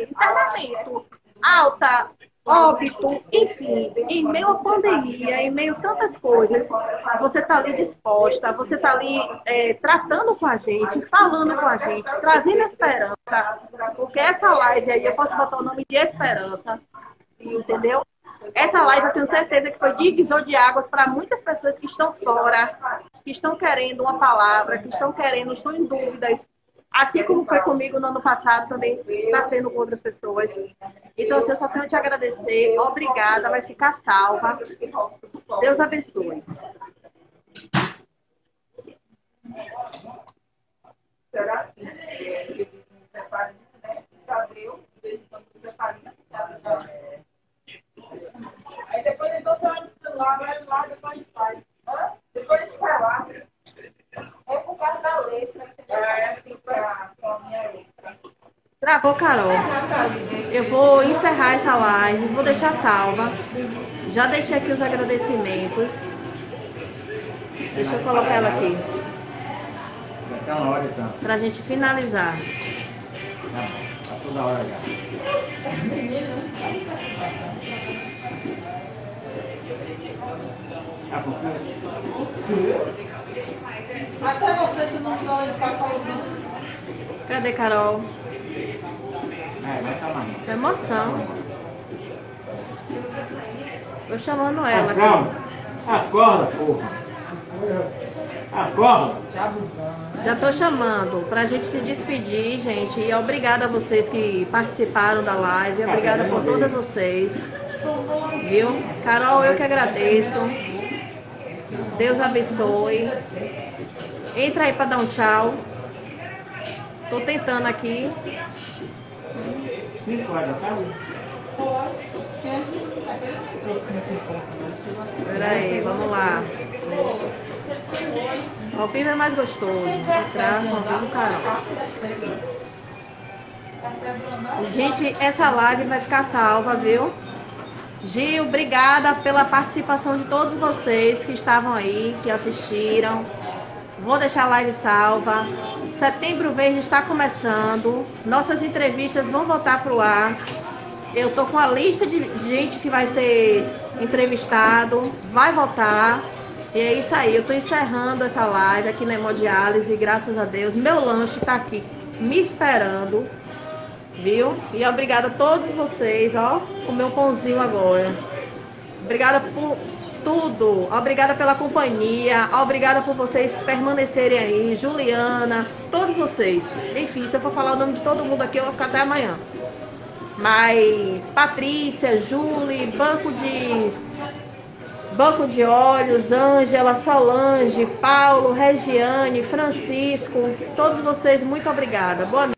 internamento, alta, óbito, enfim, em meio à pandemia, em meio a tantas coisas, você está ali disposta, você está ali tratando com a gente, falando com a gente, trazendo esperança, porque essa live aí, eu posso botar o nome de esperança, entendeu? Essa live eu tenho certeza que foi divisor de águas para muitas pessoas que estão fora, que estão querendo uma palavra, que estão em dúvidas. Assim como foi comigo no ano passado, também está sendo com outras pessoas. Então, assim, eu só tenho que te agradecer. Obrigada, vai ficar salva. Deus abençoe. Aí depois então você vai lá, depois a gente faz. Depois a gente vai lá. É por causa da letra. Travou, Carol. Eu vou encerrar essa live, vou deixar salva. Já deixei aqui os agradecimentos. Deixa eu colocar ela aqui. Tá na hora então. Pra gente finalizar. Tá toda hora já. Até você que não está falando. Cadê, Carol? Vai calma aí. Que emoção. Tô chamando ela. Calma. Acorda, porra. Acorda. Já tô chamando pra gente se despedir, gente. E obrigada a vocês que participaram da live. Obrigada por todas vocês. Viu? Carol, eu que agradeço. Deus abençoe. Entra aí pra dar um tchau. Tô tentando aqui. Peraí, vamos lá. Ao vivo é mais gostoso. Entrar com o vivo, Carol. Gente, essa live vai ficar salva, viu? Gil, obrigada pela participação de todos vocês que estavam aí, que assistiram. Vou deixar a live salva. Setembro Verde está começando. Nossas entrevistas vão voltar para o ar. Eu tô com a lista de gente que vai ser entrevistado. Vai voltar. E é isso aí. Eu tô encerrando essa live aqui na Hemodiálise. Graças a Deus. Meu lanche tá aqui me esperando. Viu? E obrigada a todos vocês, ó. Comer um pãozinho agora. Obrigada por tudo. Obrigada pela companhia. Obrigada por vocês permanecerem aí. Juliana, todos vocês. Enfim, se eu for falar o nome de todo mundo aqui, eu vou ficar até amanhã. Mas Patrícia, Julie, Banco de Olhos, Ângela, Solange, Paulo, Regiane, Francisco, todos vocês, muito obrigada. Boa noite.